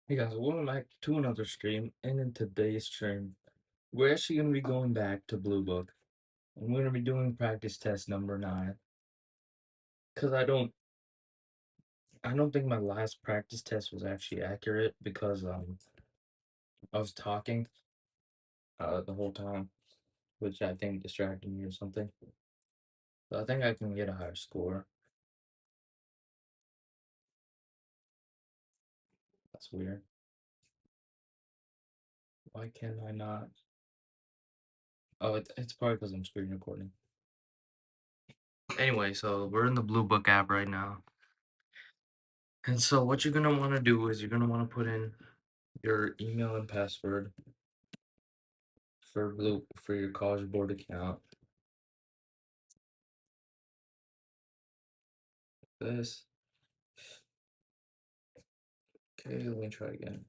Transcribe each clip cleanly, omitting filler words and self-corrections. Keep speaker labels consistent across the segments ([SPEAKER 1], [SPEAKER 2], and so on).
[SPEAKER 1] Hey guys, welcome back to another stream. And in today's stream, we're actually going to be going back to Blue Book. And we're going to be doing practice test number 9. Because I don't think my last practice test was actually accurate because I was talking the whole time, which I think distracted me or something. So I think I can get a higher score. That's weird. Why can I not? Oh, it's probably because I'm screen recording. Anyway, so we're in the Blue Book app right now. And so what you're going to want to do is you're going to want to put in your email and password for your College Board account. This. Okay, let me try again.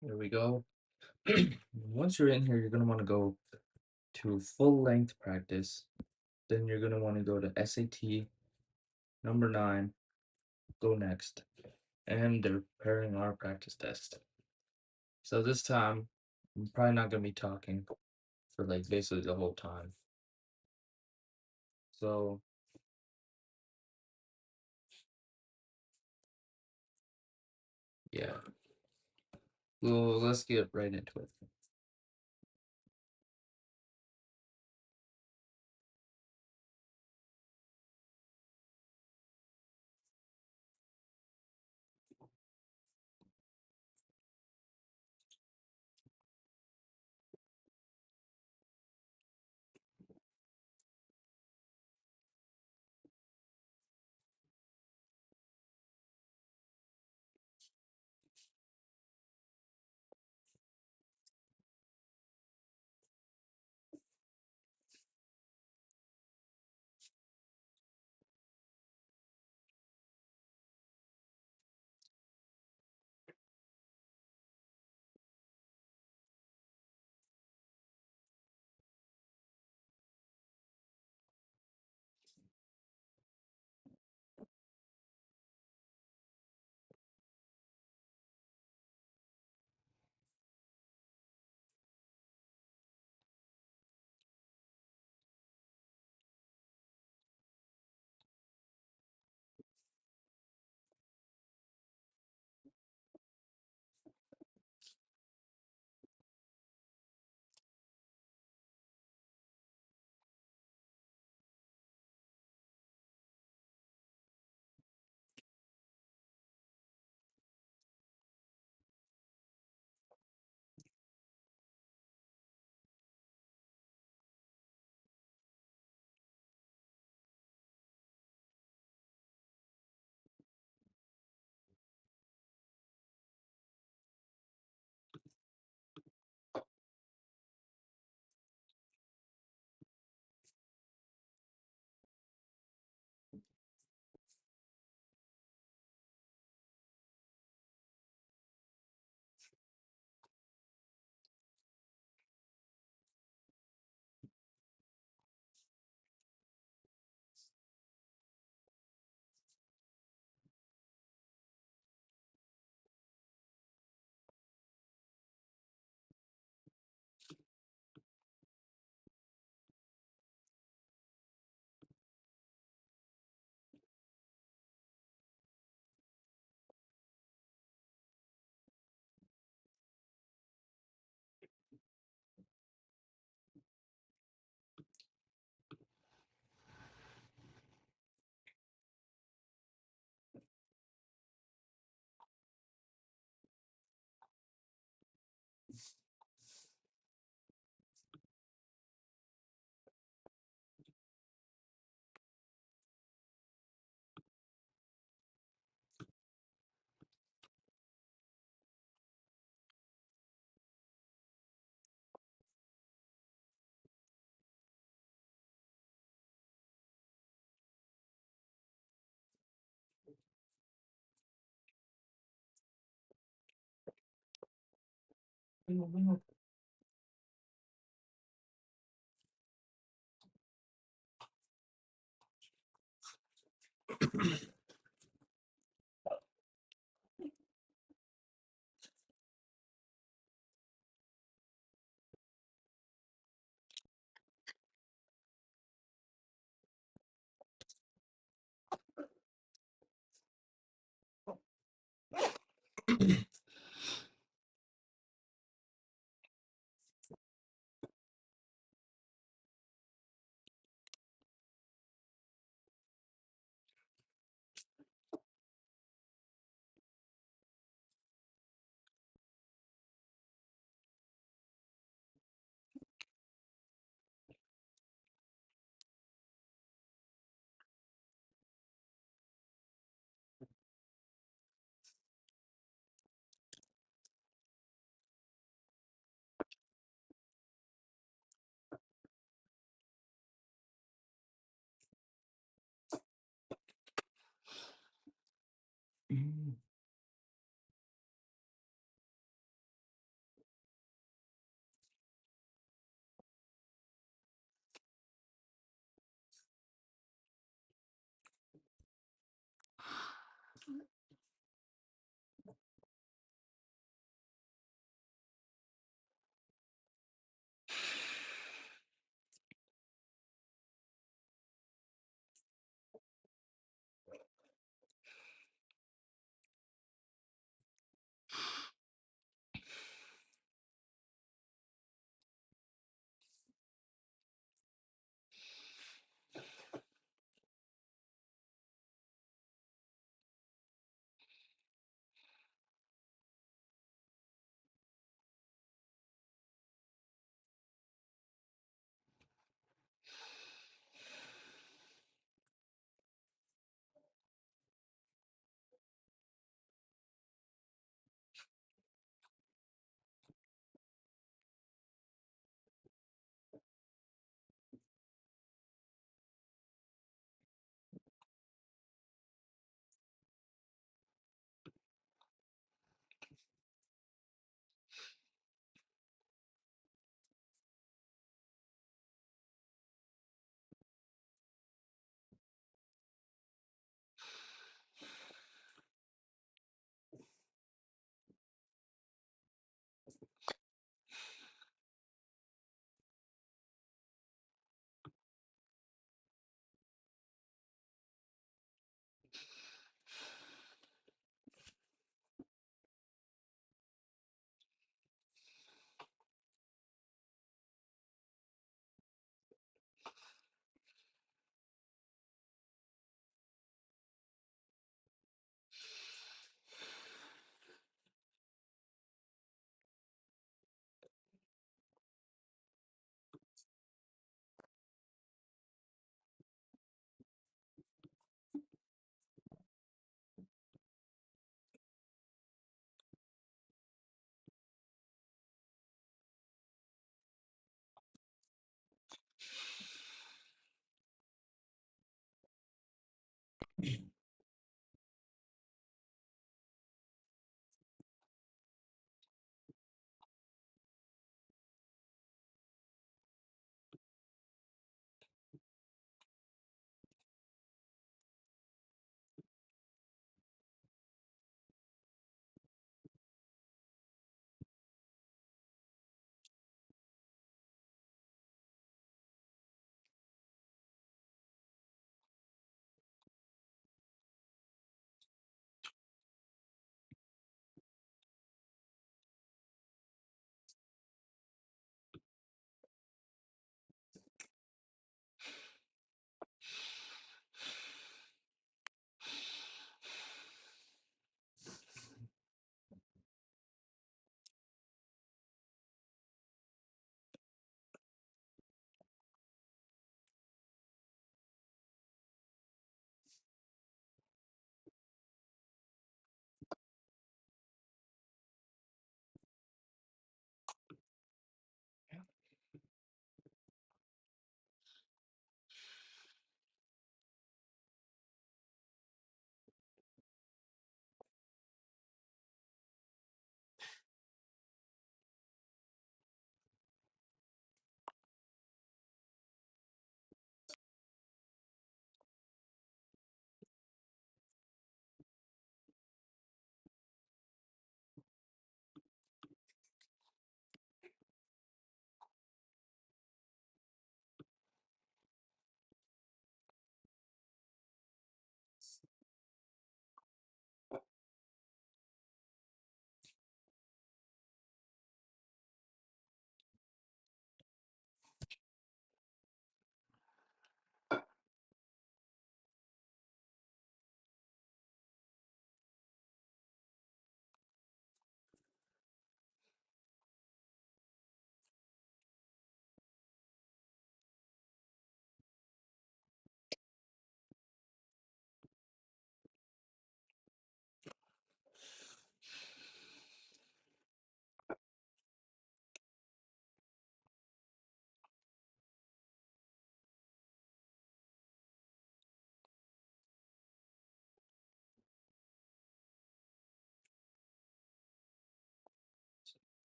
[SPEAKER 1] There we go. Once you're in here, you're gonna want to go to full length practice. Then you're gonna want to go to SAT number 9. Go next, and they're preparing our practice test. So this time, I'm probably not gonna be talking for like basically the whole time. So yeah, well, let's get right into it.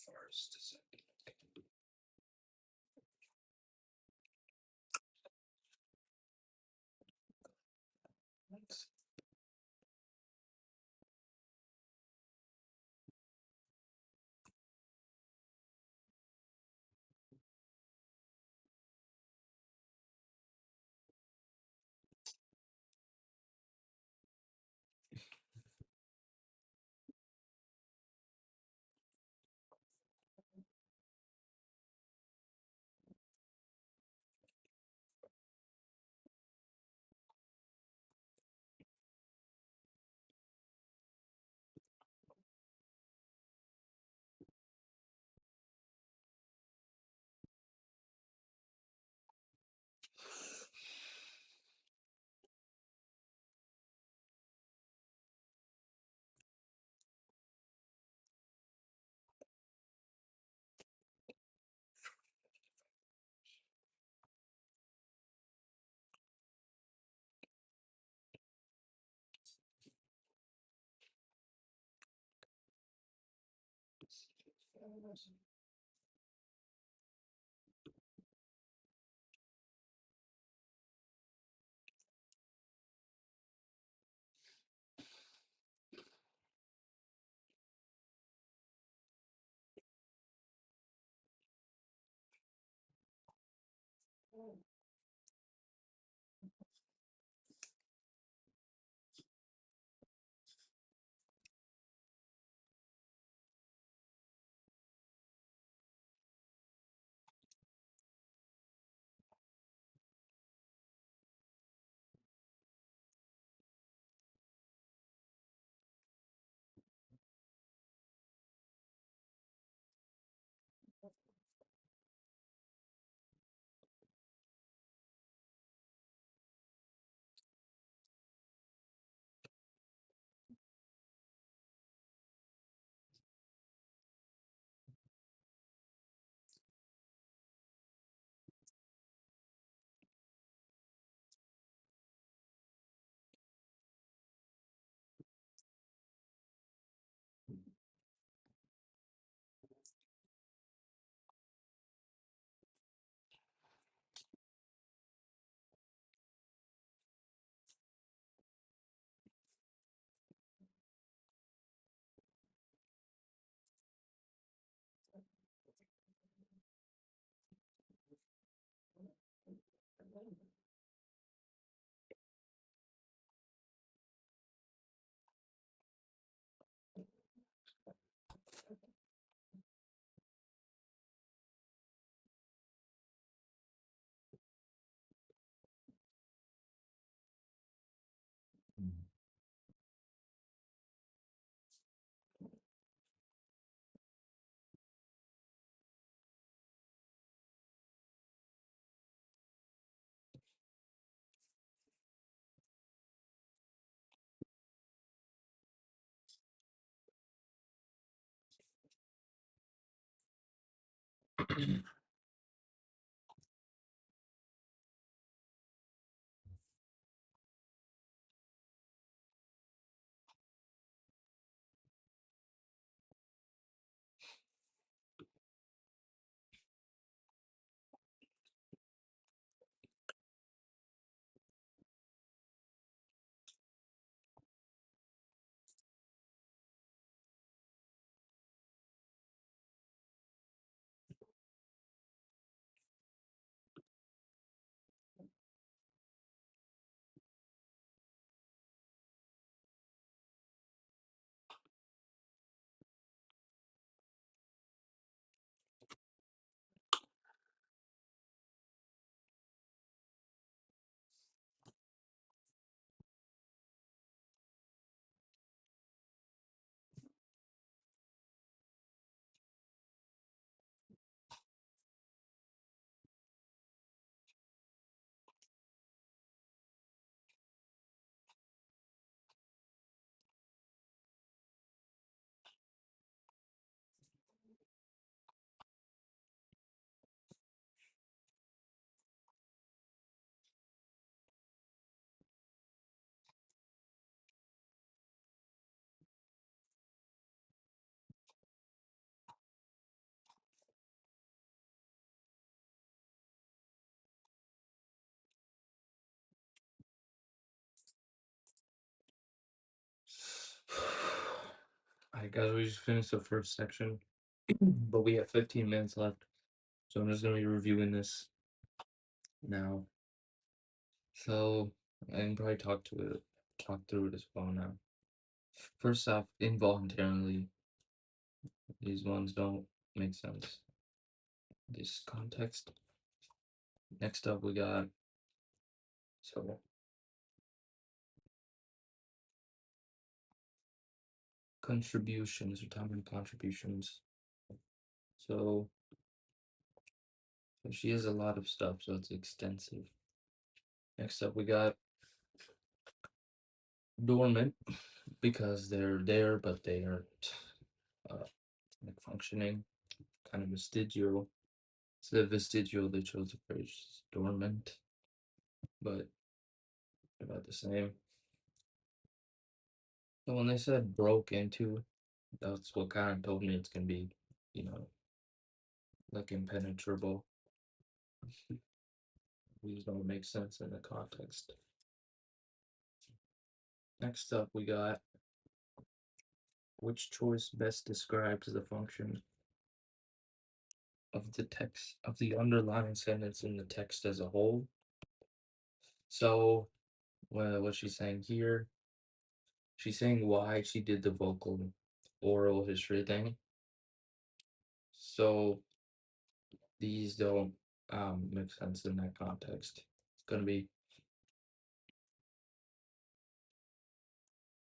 [SPEAKER 1] First, second. Next. Alright, guys, we just finished the first section, but we have 15 minutes left, so I'm just gonna be reviewing this now. So I can probably talk through it as well now. First off, involuntarily, these ones don't make sense. This context. Next up, we got so contributions, retirement contributions. So she has a lot of stuff, so it's extensive. Next up, we got dormant because they're there, but they aren't like functioning. Kind of vestigial. Instead of vestigial, they chose the phrase dormant, but about the same. So when they said broke into, that's what kind of told me it's gonna be, you know, like impenetrable. These don't make sense in the context. Next up, we got which choice best describes the function of the text of the underlying sentence in the text as a whole. So, what she's saying here, she's saying why she did the vocal oral history thing. So these don't make sense in that context. It's gonna be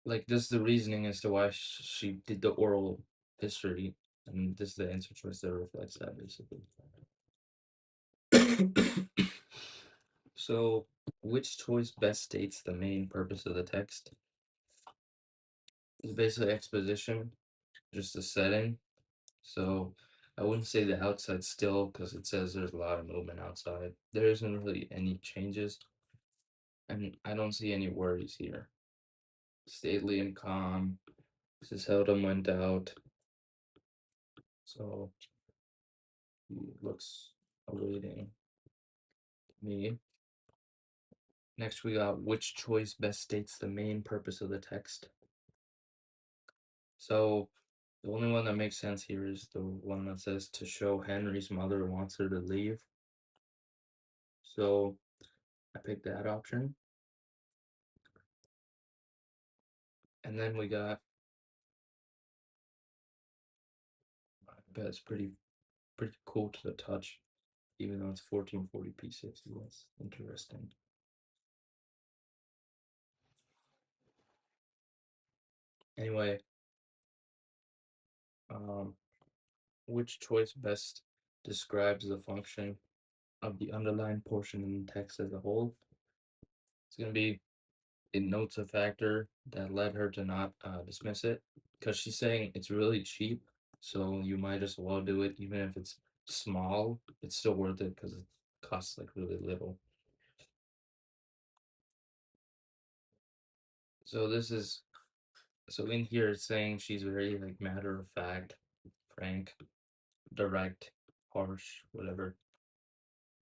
[SPEAKER 1] like this is the reasoning as to why she did the oral history, and this is the answer choice that reflects that basically. So, which choice best states the main purpose of the text? It's basically exposition, just a setting. So, I wouldn't say the outside still because it says there's a lot of movement outside. There isn't really any changes, and I don't see any worries here. Stately and calm. Mrs. Heldon went out, so he looks awaiting me. Next, we got which choice best states the main purpose of the text. So, the only one that makes sense here is the one that says to show Henry's mother wants her to leave. So, I picked that option. And then we got, I bet it's pretty cool to the touch, even though it's 1440p 60. That's interesting. Anyway, which choice best describes the function of the underlined portion in the text as a whole? It's going to be it notes a factor that led her to not dismiss it because she's saying it's really cheap, so you might as well do it even if it's small, it's still worth it because it costs like really little. So this is so in here it's saying she's very like matter of fact, frank, direct, harsh, whatever,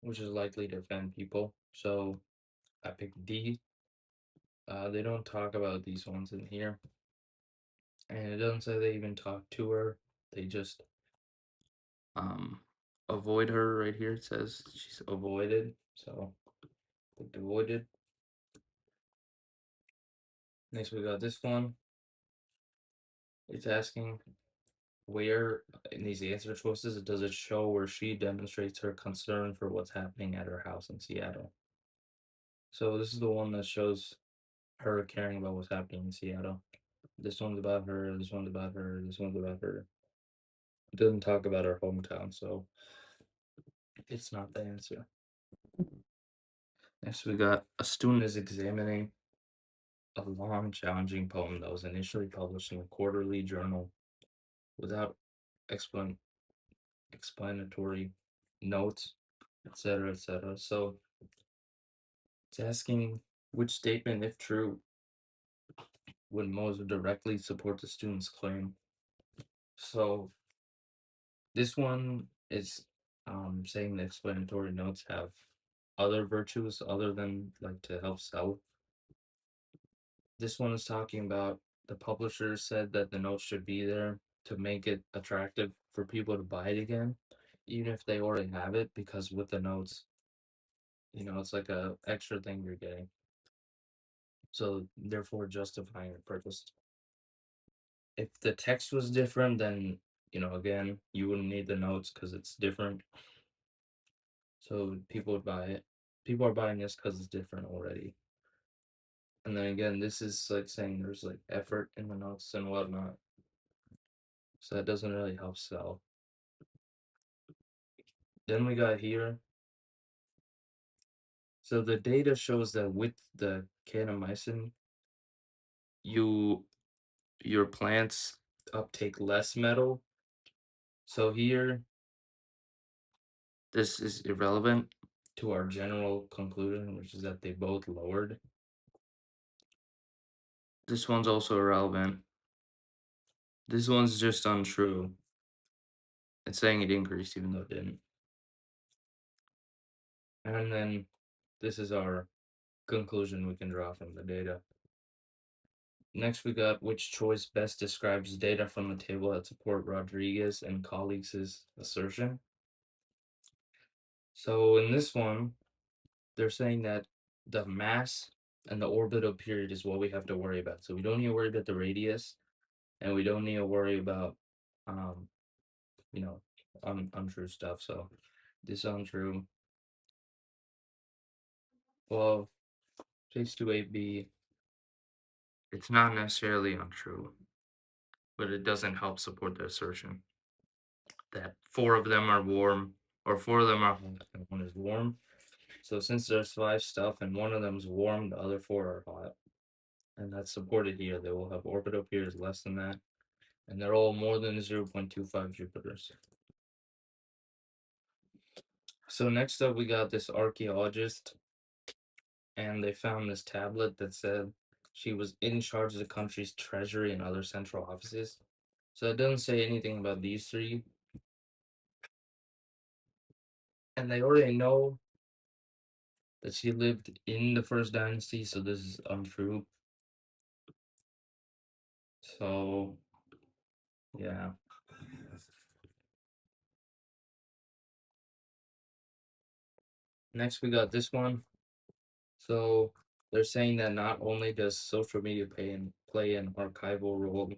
[SPEAKER 1] which is likely to offend people. So I picked D. They don't talk about these ones in here, and it doesn't say they even talk to her. They just um avoid her right here. It says she's avoided, so clicked avoided. Next we got this one. It's asking where in these answer choices does it show where she demonstrates her concern for what's happening at her house in Seattle. So this is the one that shows her caring about what's happening in Seattle. This one's about her, this one's about her, this one's about her. It doesn't talk about her hometown, so it's not the answer. Next, we got a student is examining a long, challenging poem that was initially published in a quarterly journal without explan- explanatory notes, etc., etc. So it's asking which statement, if true, would most directly support the student's claim. So this one is saying the explanatory notes have other virtues other than like to help sell. This one is talking about the publisher said that the notes should be there to make it attractive for people to buy it again, even if they already have it, because with the notes, it's like a extra thing you're getting. So therefore justifying your purchase. If the text was different, then again, you wouldn't need the notes because it's different. So people would buy it. People are buying this because it's different already. And then again, this is like saying there's like effort in the notes and whatnot. So that doesn't really help sell. Then we got here. So the data shows that with the kanamycin, you your plants uptake less metal. So here, this is irrelevant to our general conclusion, which is that they both lowered. This one's also irrelevant. This one's just untrue. It's saying it increased even though it didn't. And then this is our conclusion we can draw from the data. Next, we got which choice best describes data from the table that support Rodriguez and colleagues' assertion. So in this one, they're saying that the mass and the orbital period is what we have to worry about. So we don't need to worry about the radius, and we don't need to worry about, um, you know, untrue stuff. So this untrue. Well, phase 2AB, it's not necessarily untrue, but it doesn't help support the assertion that four of them are warm, or four of them are hot and one is warm. So since there's five stuff and one of them's warm, the other four are hot. And that's supported here. They will have orbital periods less than that. And they're all more than 0.25 Jupiters. So next up, we got this archaeologist, and they found this tablet that said she was in charge of the country's treasury and other central offices. So it doesn't say anything about these three. And they already know that she lived in the first dynasty, so this is untrue. So, yeah. Next, we got this one. So they're saying that not only does social media play an archival role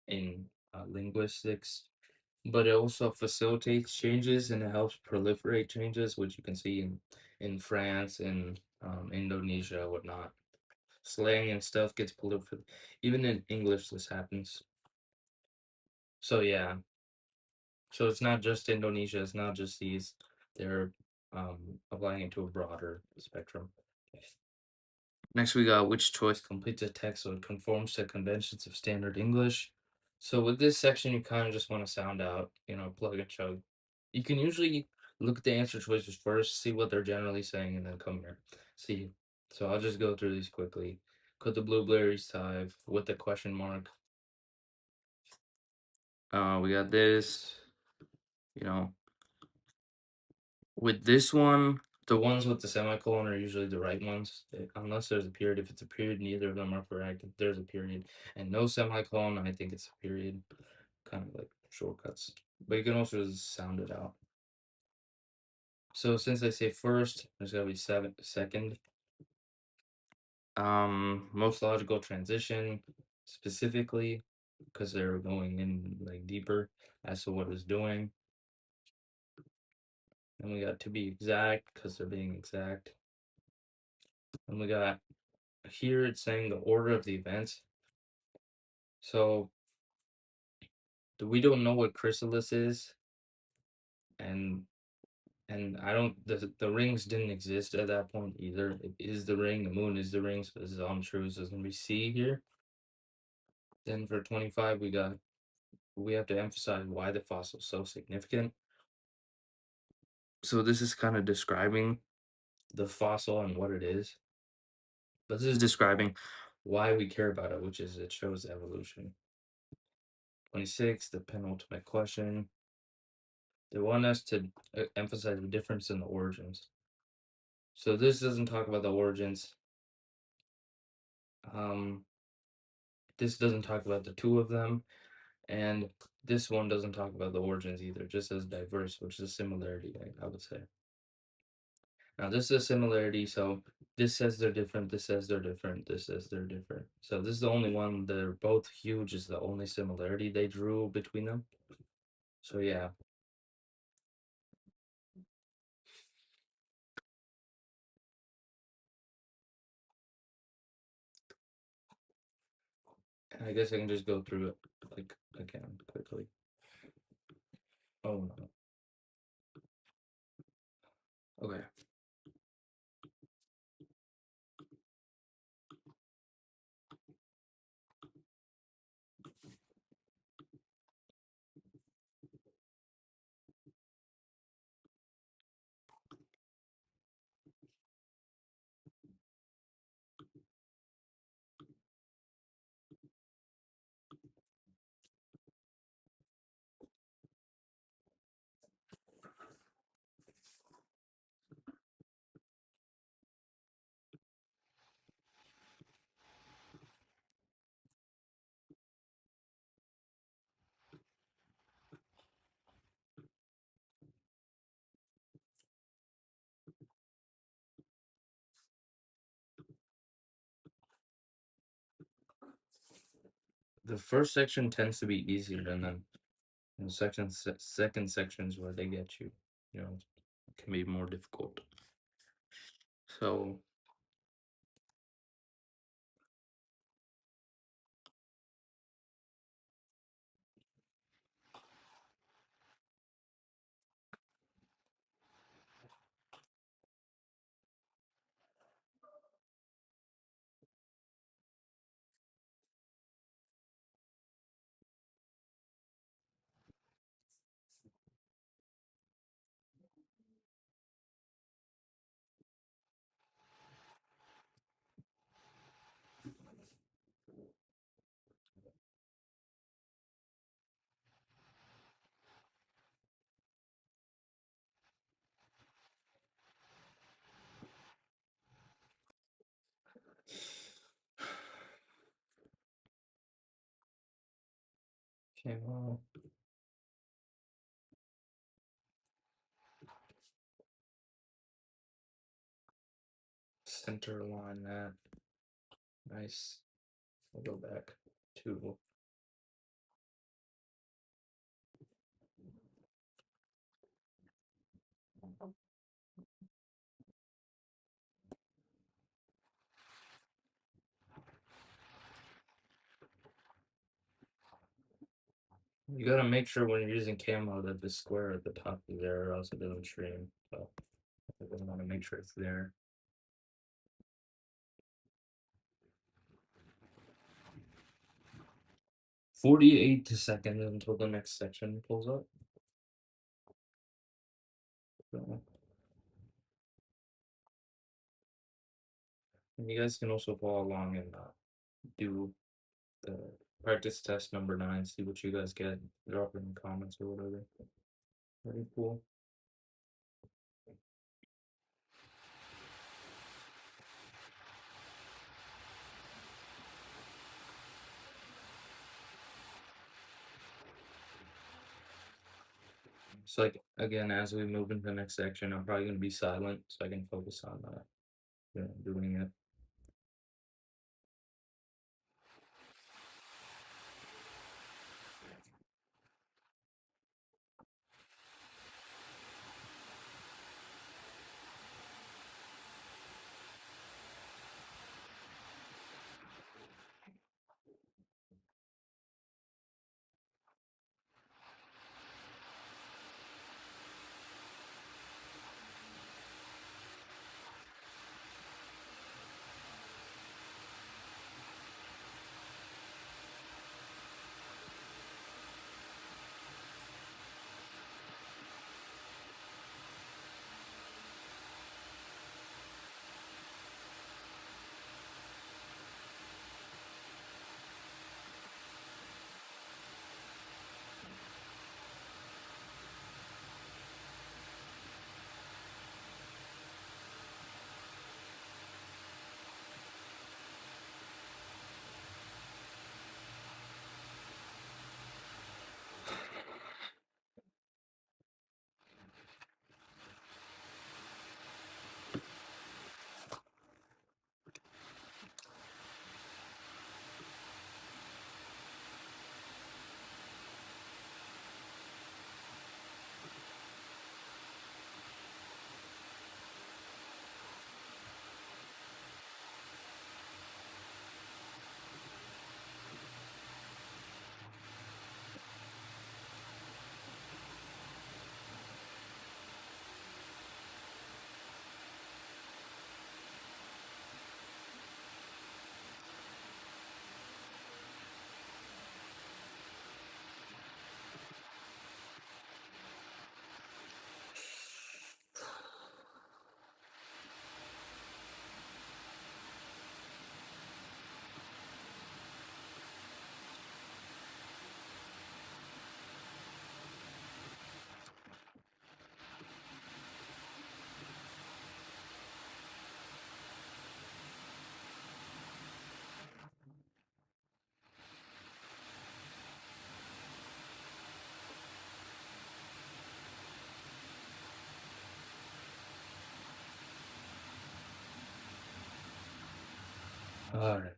[SPEAKER 1] in linguistics, but it also facilitates changes and it helps proliferate changes, which you can see in France and Indonesia, whatnot. Slang and stuff gets proliferated. Even in English, this happens. So yeah. So it's not just Indonesia. It's not just these. They're applying it to a broader spectrum. Next, we got which choice completes a text so it conforms to conventions of standard English. So with this section, you kind of just want to sound out, plug and chug. You can usually look at the answer choices first, see what they're generally saying, and then come here. See. So I'll just go through these quickly. Could the blueberries thrive with the question mark? We got this, you know, with this one, the ones with the semicolon are usually the right ones, unless there's a period. If it's a period, neither of them are correct. If there's a period and no semicolon, I think it's a period. Kind of like shortcuts. But you can also just sound it out. So since I say first, there's gotta be second. Most logical transition, specifically, because they're going in like deeper as to what it's doing. And we got to be exact because they're being exact. And we got here it's saying the order of the events. So we don't know what chrysalis is, and I don't the rings didn't exist at that point either. It is the ring, the moon is the ring, so this is untrue. So it's gonna be C here. Then for 25, we have to emphasize why the fossil is so significant. So this is kind of describing the fossil and what it is. But this is describing why we care about it, which is it shows evolution. 26, the penultimate question. They want us to emphasize the difference in the origins. So this doesn't talk about the origins. This doesn't talk about the two of them, and this one doesn't talk about the origins either, just as diverse, which is a similarity, I would say. Now this is a similarity, so this says they're different, this says they're different, this says they're different. So this is the only one, they're both huge, is the only similarity they drew between them. So yeah. I guess I can just go through it like again quickly. Oh no. Okay. The first section tends to be easier than the second sections where they get you, can be more difficult. So okay, well, center line that. Nice. We'll go back to you gotta make sure when you're using camo that the square at the top is there, or else it doesn't stream. So I just want to make sure it's there. 48 seconds until the next section pulls up. So, and you guys can also follow along and do the practice test number 9, see what you guys get, drop it in the comments or whatever. Very cool. So like again, as we move into the next section, I'm probably gonna be silent so I can focus on doing it. All right.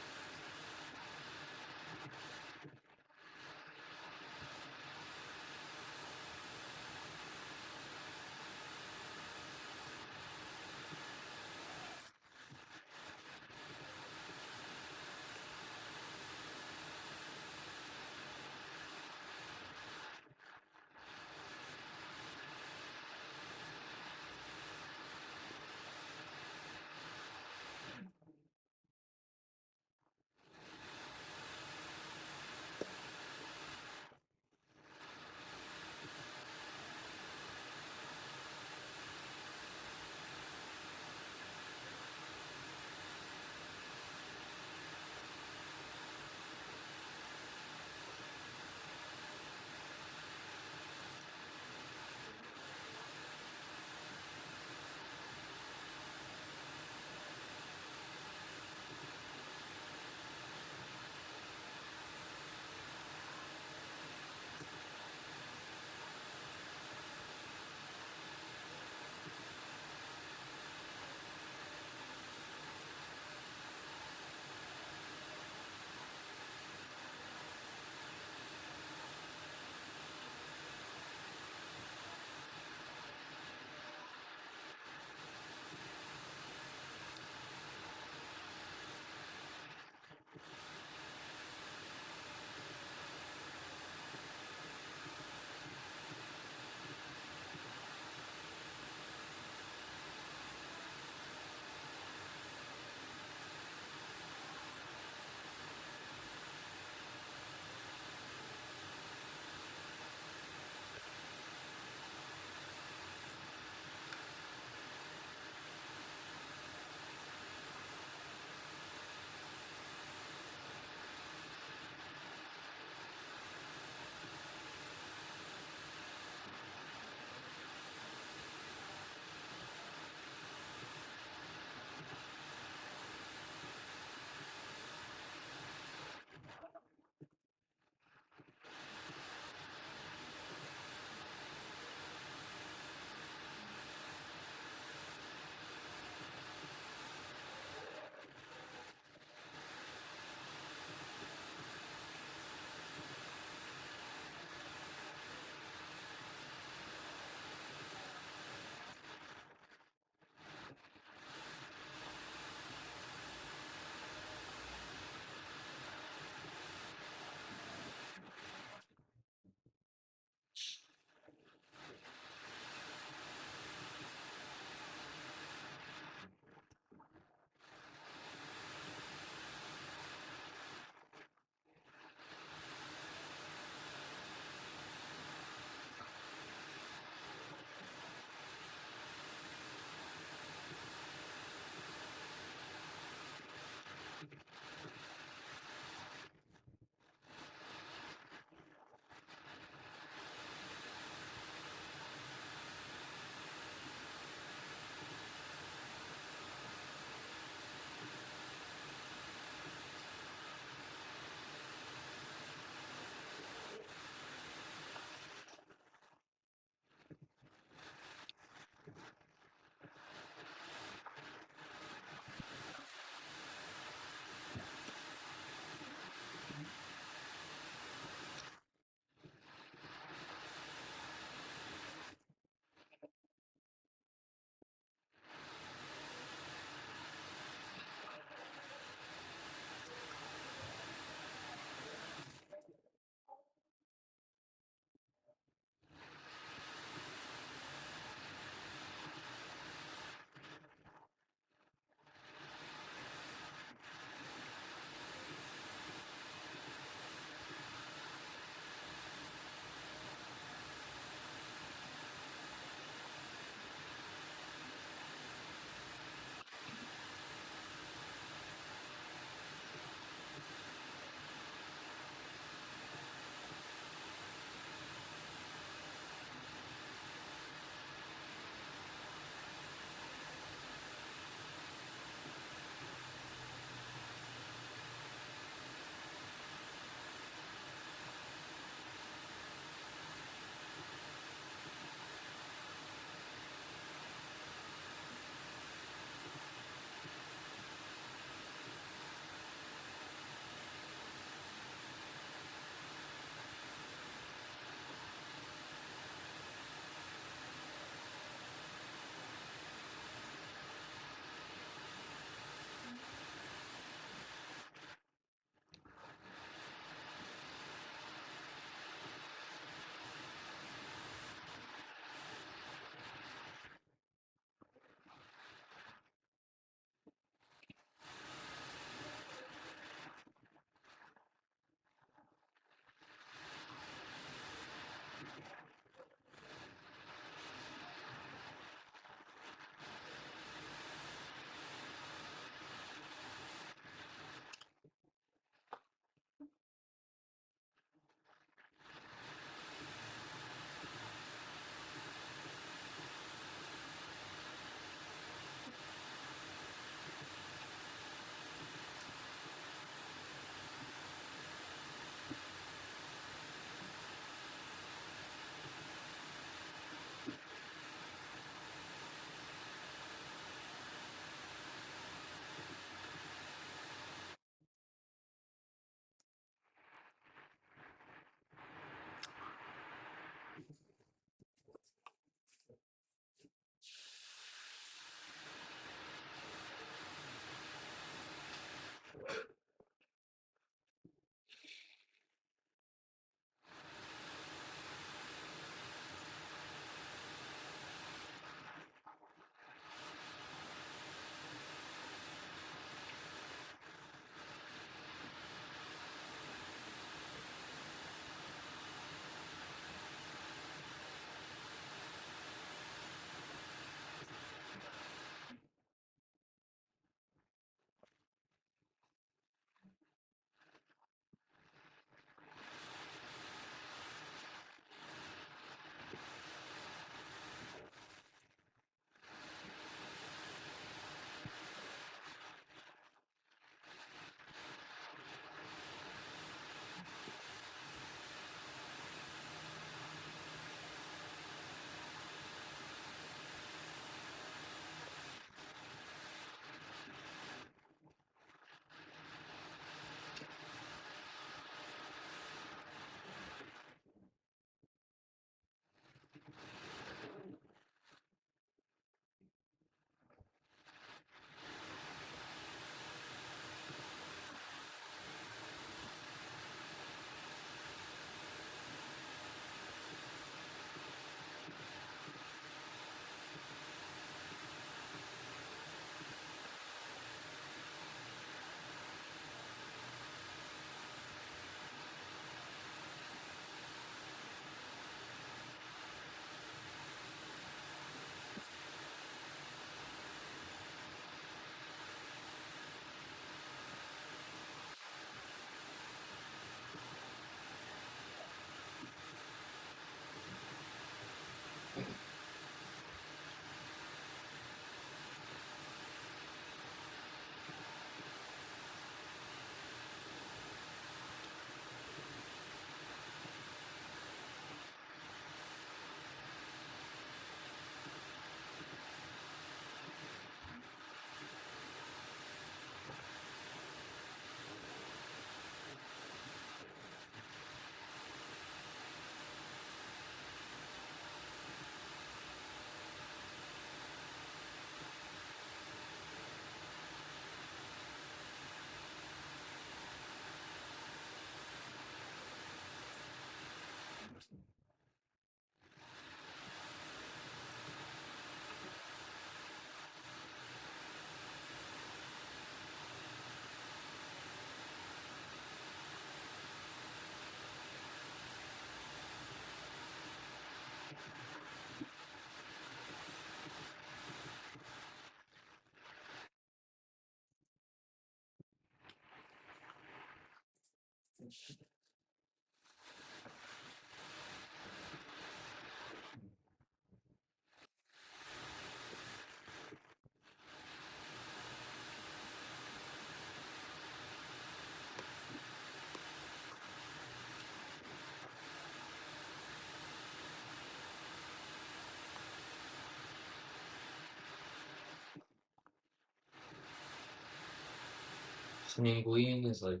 [SPEAKER 1] Sanguine is like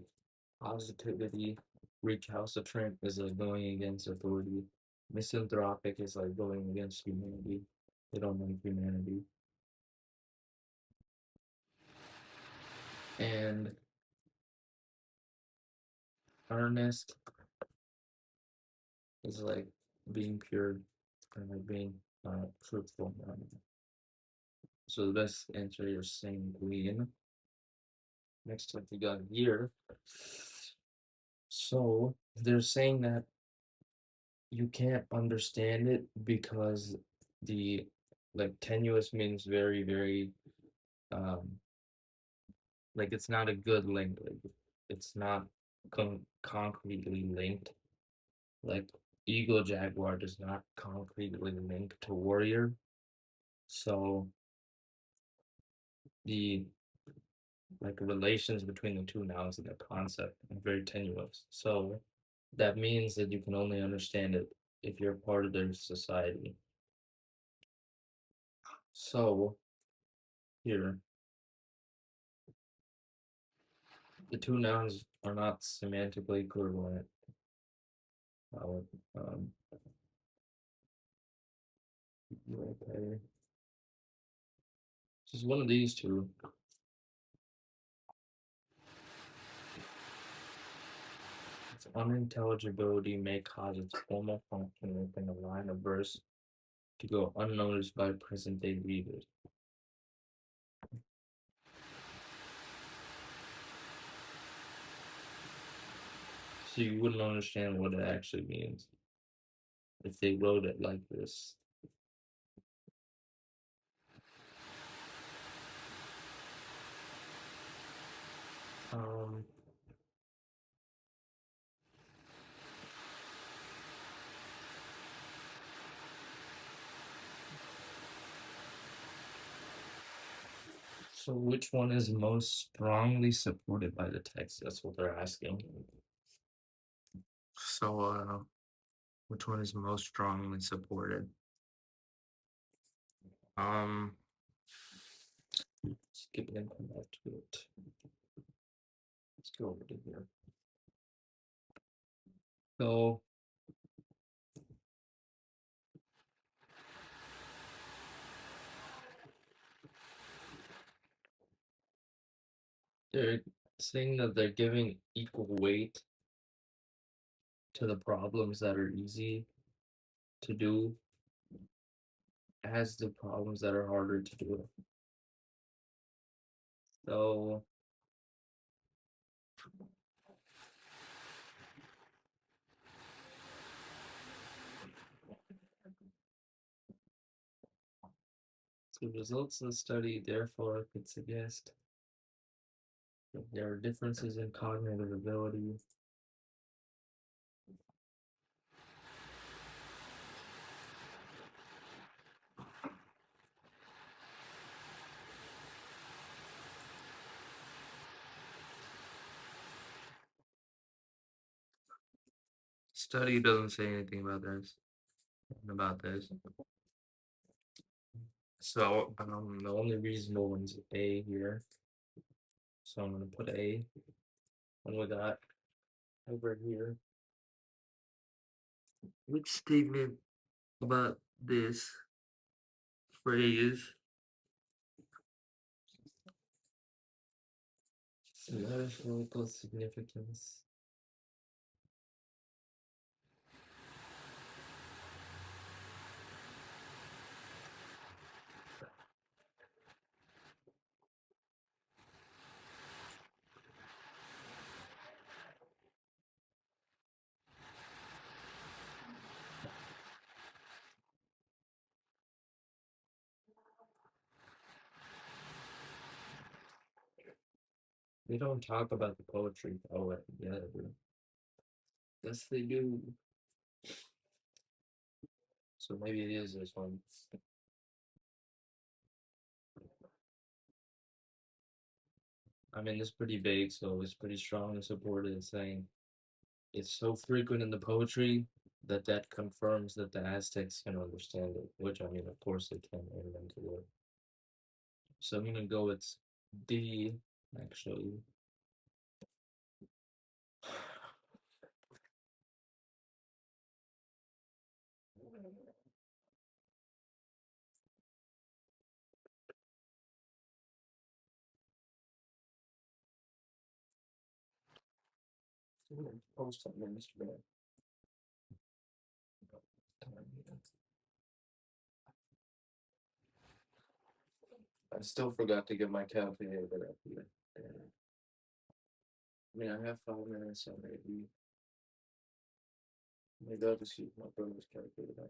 [SPEAKER 1] positivity. Recalcitrant is like going against authority. Misanthropic is like going against humanity. They don't like humanity. And earnest is like being pure and like being truthful. So the best answer is sanguine. Next up, we got year. So they're saying that you can't understand it because the like tenuous means very, very um like it's not a good link. Like it's not concretely linked. Like Eagle Jaguar does not concretely link to Warrior. So the like relations between the two nouns and the concept are very tenuous. So that means that you can only understand it if you're part of their society. So here, the two nouns are not semantically equivalent. Uh, um, okay. Just one of these two. Its unintelligibility may cause its formal function within a line of verse to go unnoticed by present-day readers. So you wouldn't understand what it actually means if they wrote it like this. Um, so which one is most strongly supported by the text? That's what they're asking. So, which one is most strongly supported? Um, skip it and come back to it. Let's go over to here. So they're saying that they're giving equal weight to the problems that are easy to do as the problems that are harder to do. So the results of the study therefore could suggest that there are differences in cognitive ability. Study doesn't say anything about this. So the only reasonable one's A here. So I'm gonna put A. And we got over here. Which statement about this phrase metaphorical significance? We don't talk about the poetry poet yet. Yes, they do. So maybe it is this one. I mean, it's pretty big, so it's pretty strong and supported. It's saying it's so frequent in the poetry that that confirms that the Aztecs can understand it, which I mean, of course, they can invent a word. So I'm gonna go with D, actually. Post on Instagram. I still forgot to get my calculator up here. I mean, I have 5 minutes, so maybe I'll just use my brother's calculator.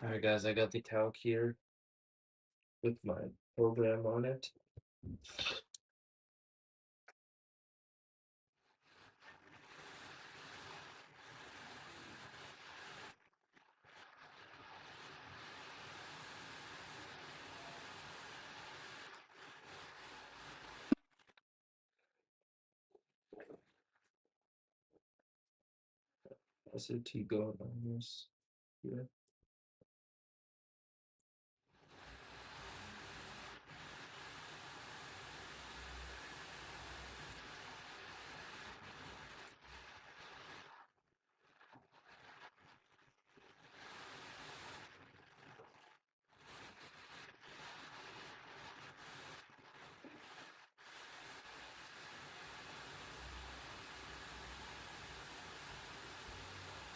[SPEAKER 1] Alright, guys, I got the calc here with my program on it. SAT go on this here.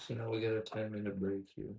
[SPEAKER 1] So now we got a 10-minute break here.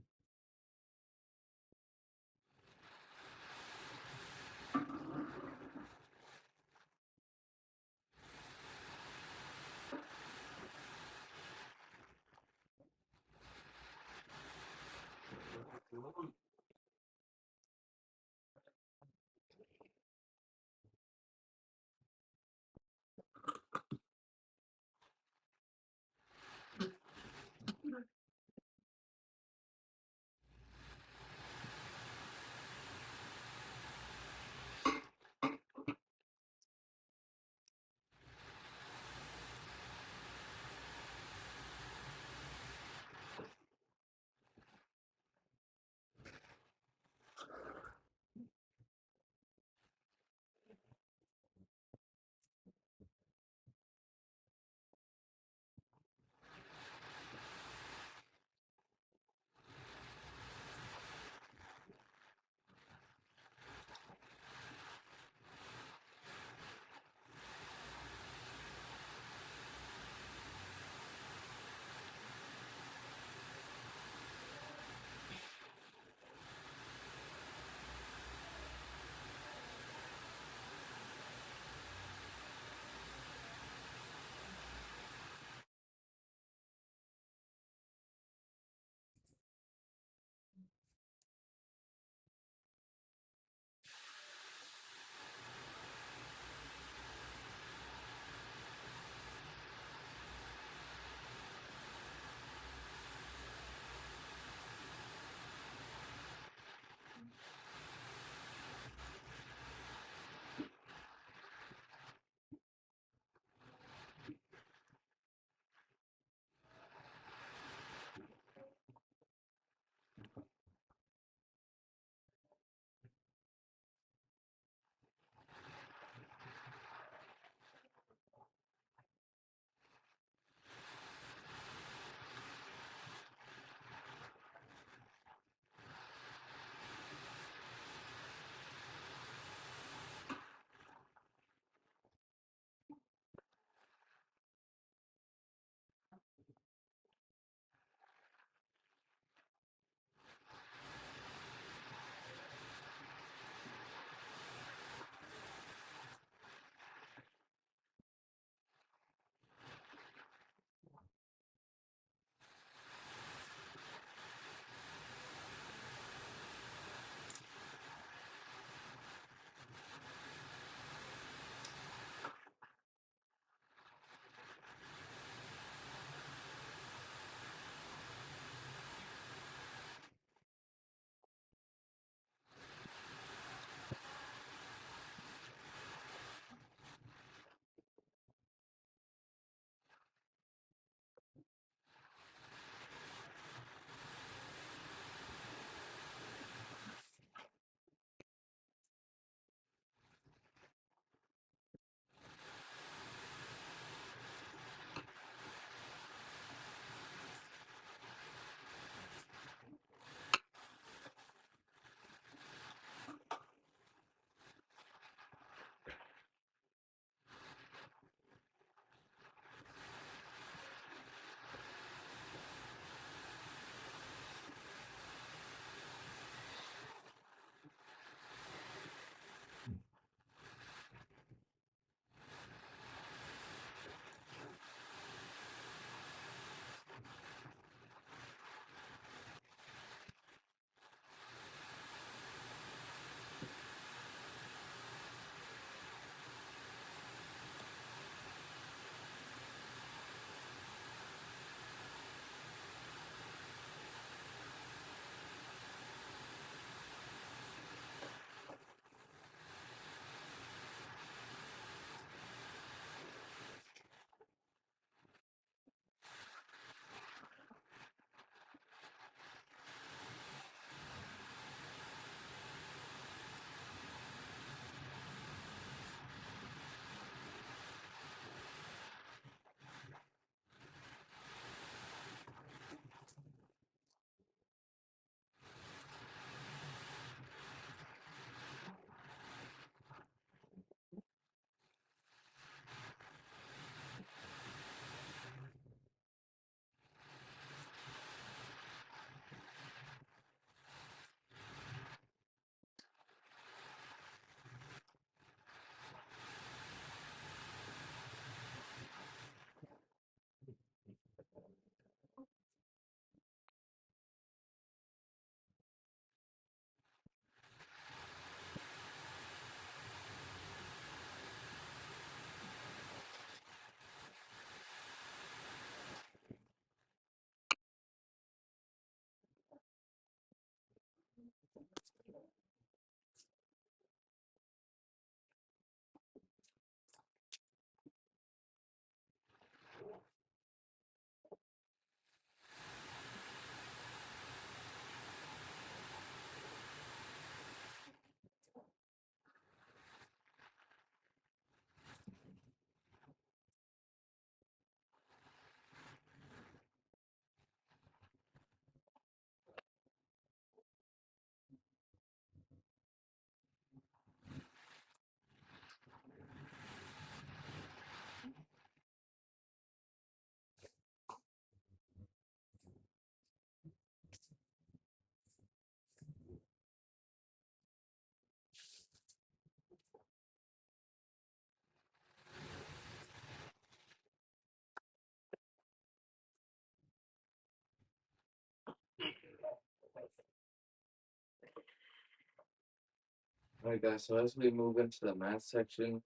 [SPEAKER 1] Alright guys, so as we move into the math section,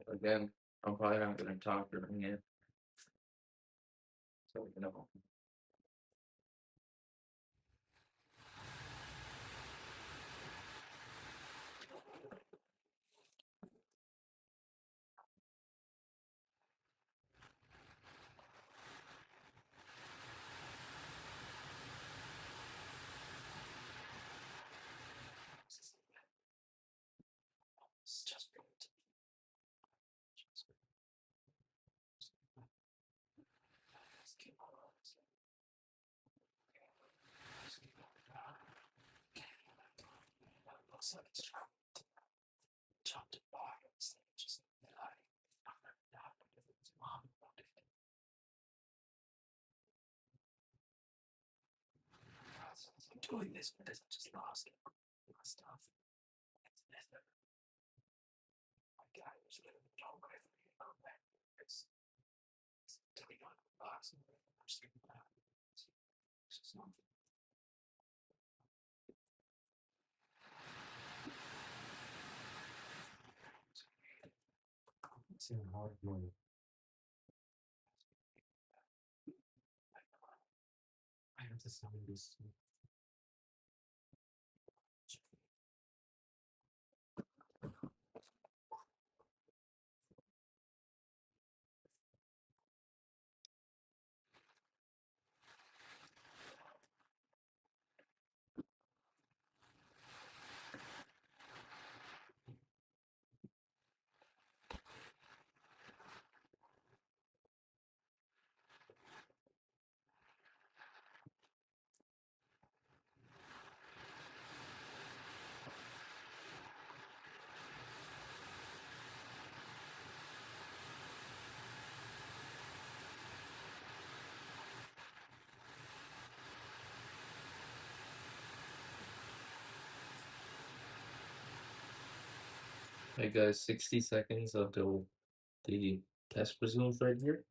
[SPEAKER 1] again, I'm probably not gonna talk during it. So it's just looks like it's jumped in bottoms. Just I'm doing this, but it's just lost my stuff. My guy was living in Tonga for me to come back. It's telling on the box. I'm just gonna it's just not it's in hard money. I have to sign this. Hey guys, 60 seconds until the test resumes right here.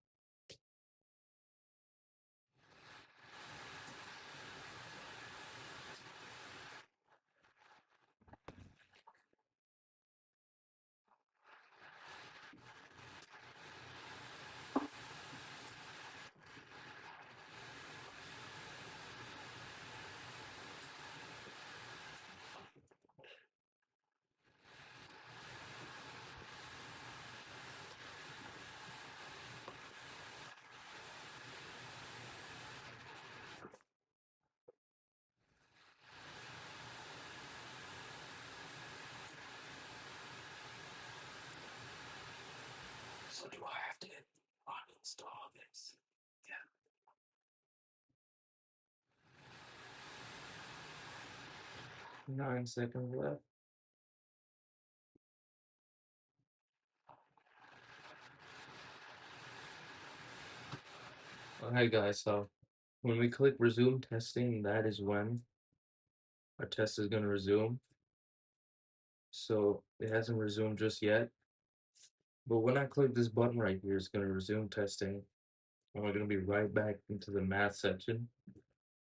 [SPEAKER 1] So do I have to uninstall this? Yeah. 9 seconds left. Alright guys, so when we click resume testing, that is when our test is gonna resume. So it hasn't resumed just yet. But when I click this button right here, it's gonna resume testing. And we're gonna be right back into the math section.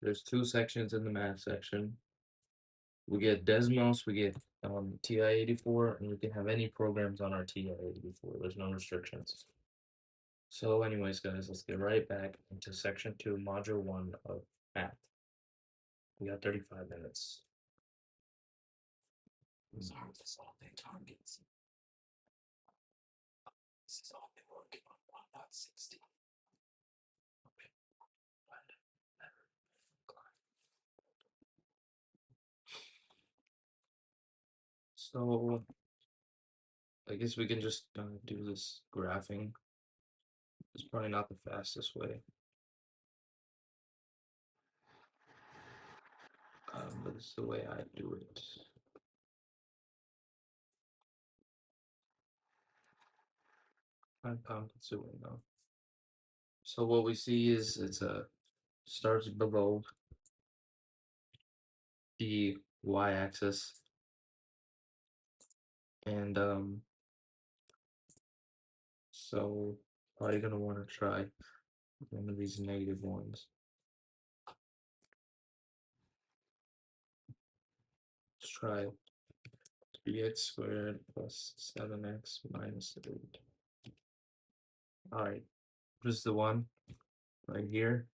[SPEAKER 1] There's two sections in the math section. We get Desmos, we get TI-84, and we can have any programs on our TI-84. There's no restrictions. So anyways, guys, let's get right back into section 2, module 1 of math. We got 35 minutes. These are the all-day targets. This is only working on 1.60. So I guess we can just do this graphing. It's probably not the fastest way. But it's the way I do it. Time consuming though. So what we see is it's a starts below the y-axis, and so probably gonna want to try one of these negative ones. Let's try 3x squared plus 7x minus 8. All right, this is the one right here.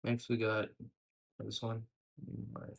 [SPEAKER 1] Next, we got this one. All right.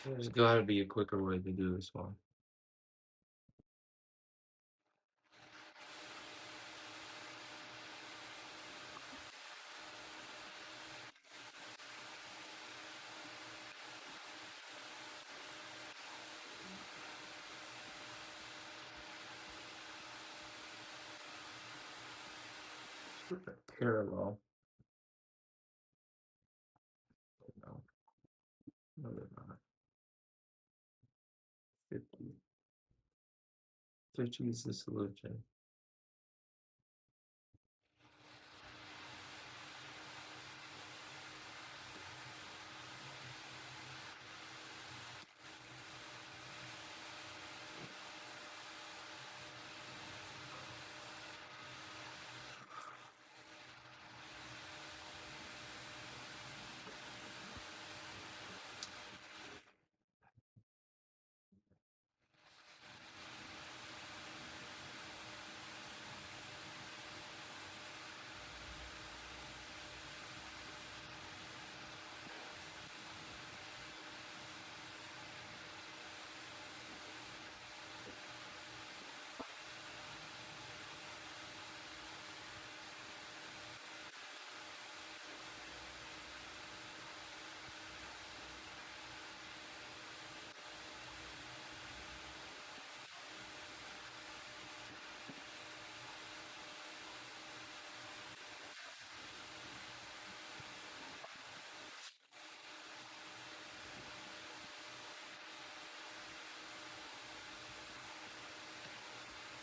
[SPEAKER 1] There's gotta be a quicker way to do this one. Parallel. No, no, they're not. 50. 50 is the solution.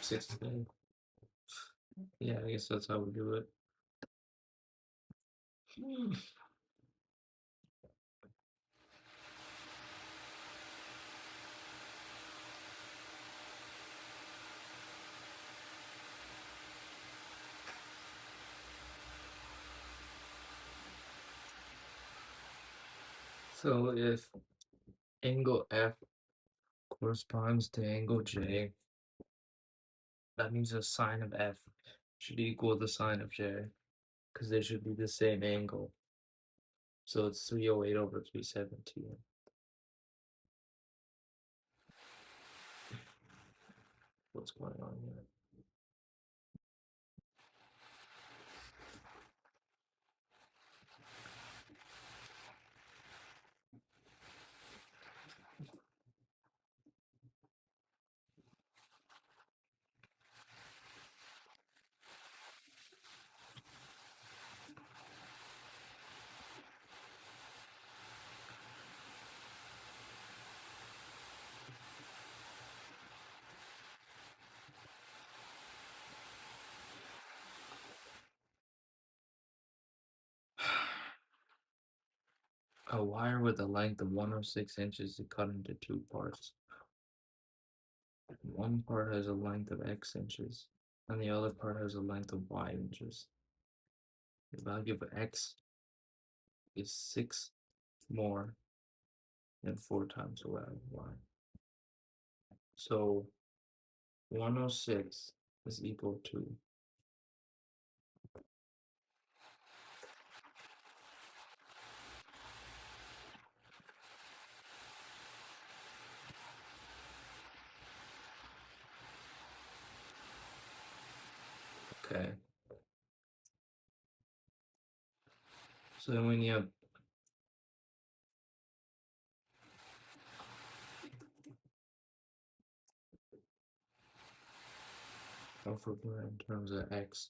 [SPEAKER 1] Sixteen. Yeah, I guess that's how we do it. So if angle F corresponds to angle J, that means the sine of F should equal the sine of J, because they should be the same angle. So it's 308 over 317. What's going on here? A wire with a length of 106 inches is cut into two parts. One part has a length of X inches, and the other part has a length of Y inches. The value of X is 6 more than 4 times the value of Y. So 106 is equal to 'kay. So then when you have alpha in terms of X,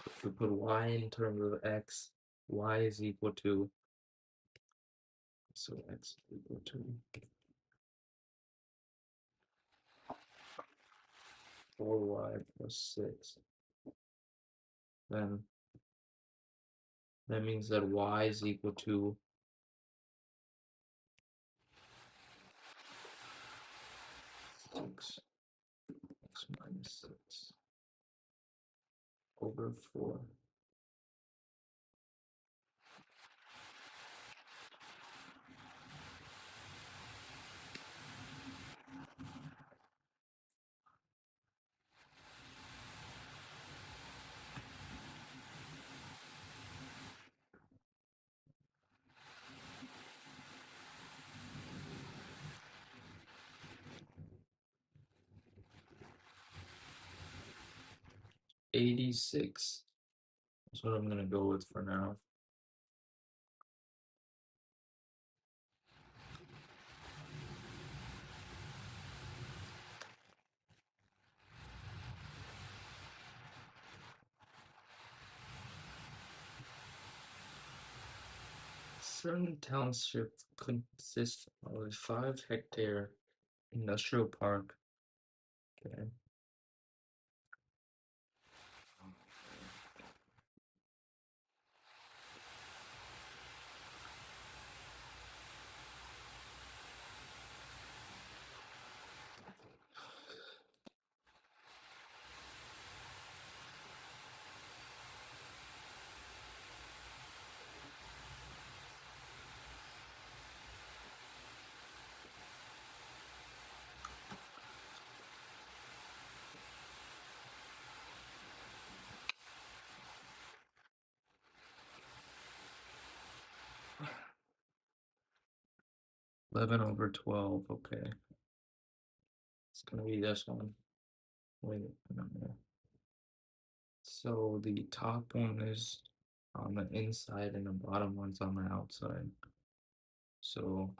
[SPEAKER 1] if we put Y in terms of X, Y is equal to, so X is equal to 4Y plus 6. Then that means that Y is equal to 6 X minus 6 over 4. 86. That's what I'm gonna go with for now. Certain township consists of a 5-hectare industrial park. Okay. Eleven over 12. Okay. It's gonna be this one. Wait, no. So the top one is on the inside and the bottom one's on the outside. So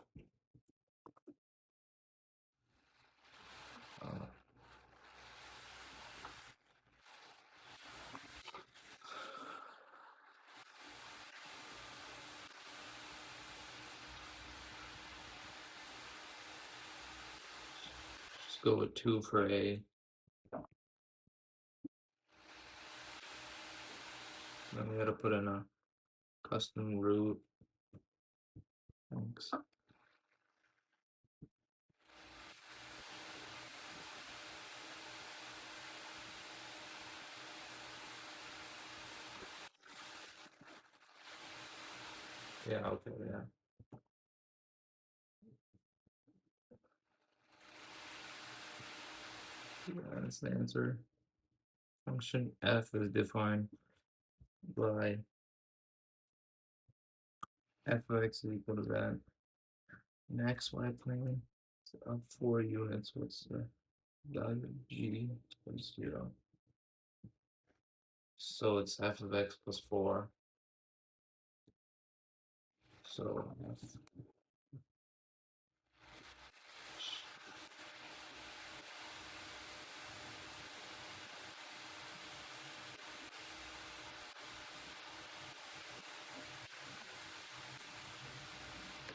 [SPEAKER 1] uh, let's go with 2 for A. Then we gotta put in a custom root. Thanks. Yeah, okay, yeah. Yeah, that's the answer. Function f is defined by f of x is equal to that. In xy plane, it's up 4 units. What's the value of g equals 0? So it's f of x plus 4. So f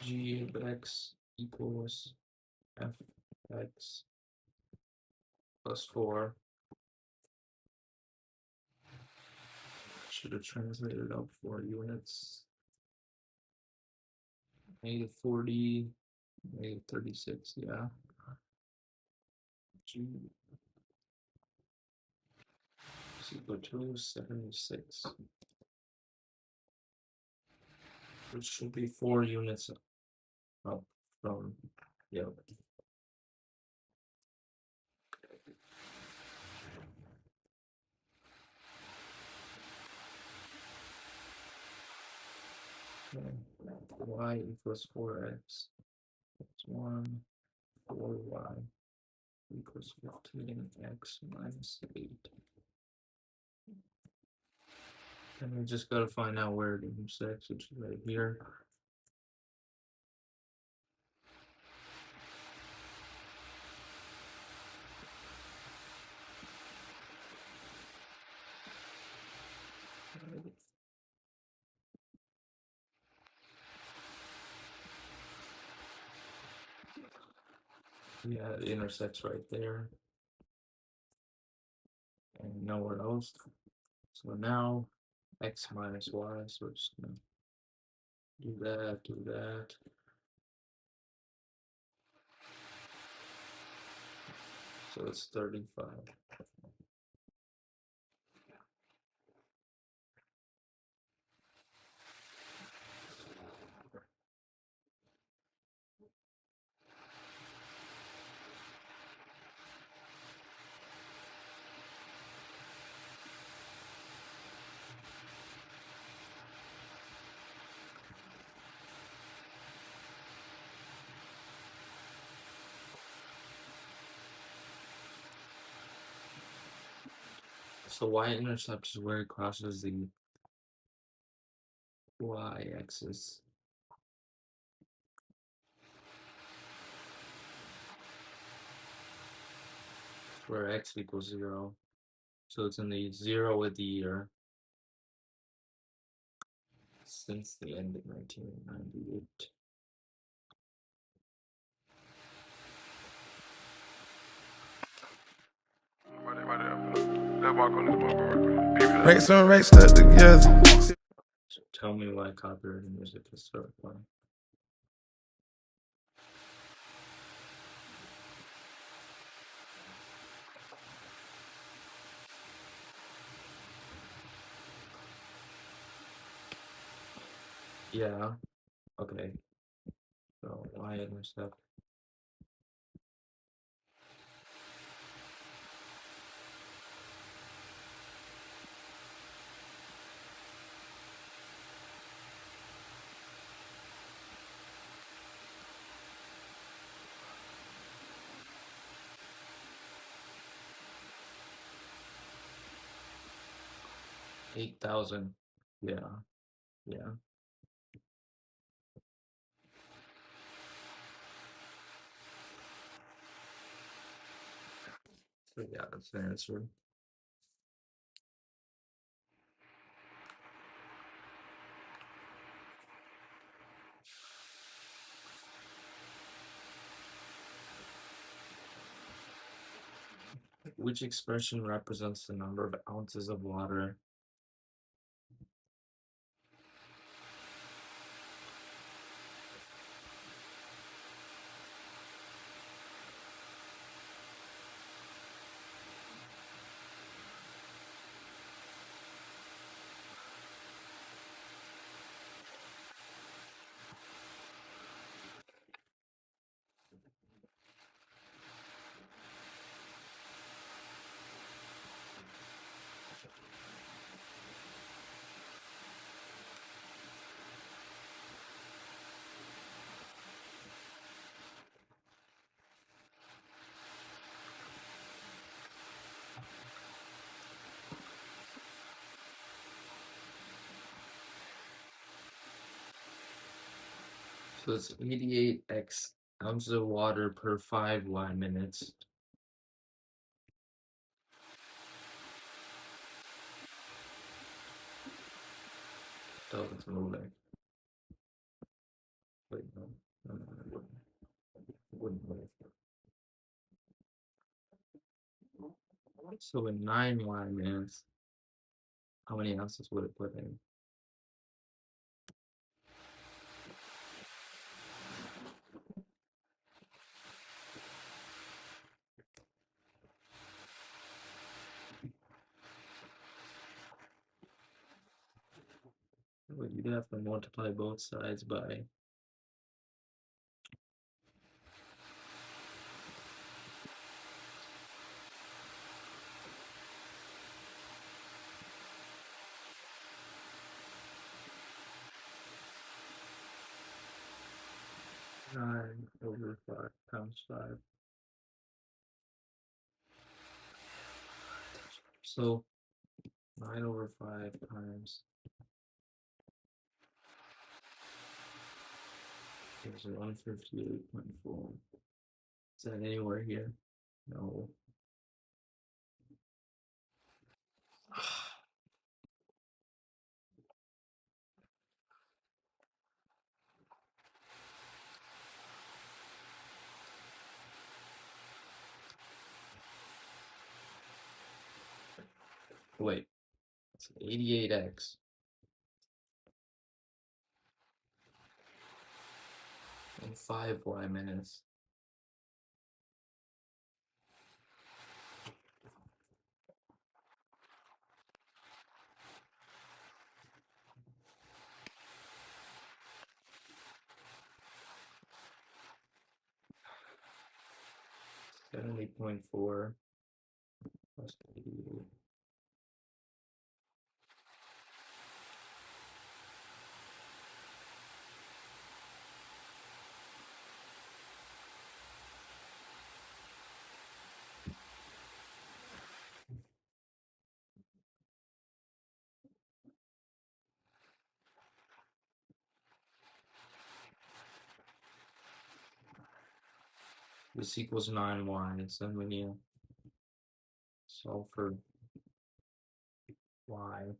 [SPEAKER 1] g of x equals f x plus 4. Should have translated out 4 units. Negative 40, negative 36, yeah. G is equal to 76. Which should be 4 units up from, yeah. Y equals 4x. That's 1, 4y equals 15x minus 8. And we just gotta find out where it intersects, which is right here. Yeah, it intersects right there. And nowhere else. So now x minus y, so we're just gonna do that, do that. So it's 35. So y-intercept is where it crosses the y-axis. Where x equals 0. So it's in the 0 of the year since the end of 1998.
[SPEAKER 2] Racks on racks stuck together.
[SPEAKER 1] So tell me why copyrighted music is so fun. Yeah, okay. So y-intercept. $8,000. Yeah, yeah. So yeah, that's the answer. Which expression represents the number of ounces of water? So it's 88x ounces of water per 5 Y minutes. Doesn't move like. Wait, no. No, no, it wouldn't. It wouldn't move. So in 9 Y minutes, how many ounces would it put in? Well, you'd have to multiply both sides by. Nine over 5 times 5. So 9 over 5 times is 158.4. Is that anywhere here? No. Wait, it's 88x. In 5 Y minutes. Seventy point four plus 88. this equals 9y, so then we need to solve for y.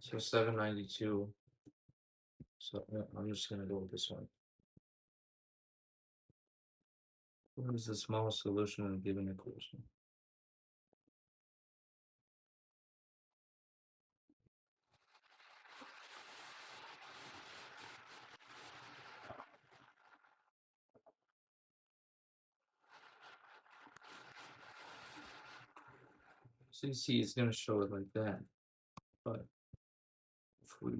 [SPEAKER 1] So 792. So I'm just gonna go with this one. What is the smallest solution of a given equation? So you see, it's gonna show it like that, but if we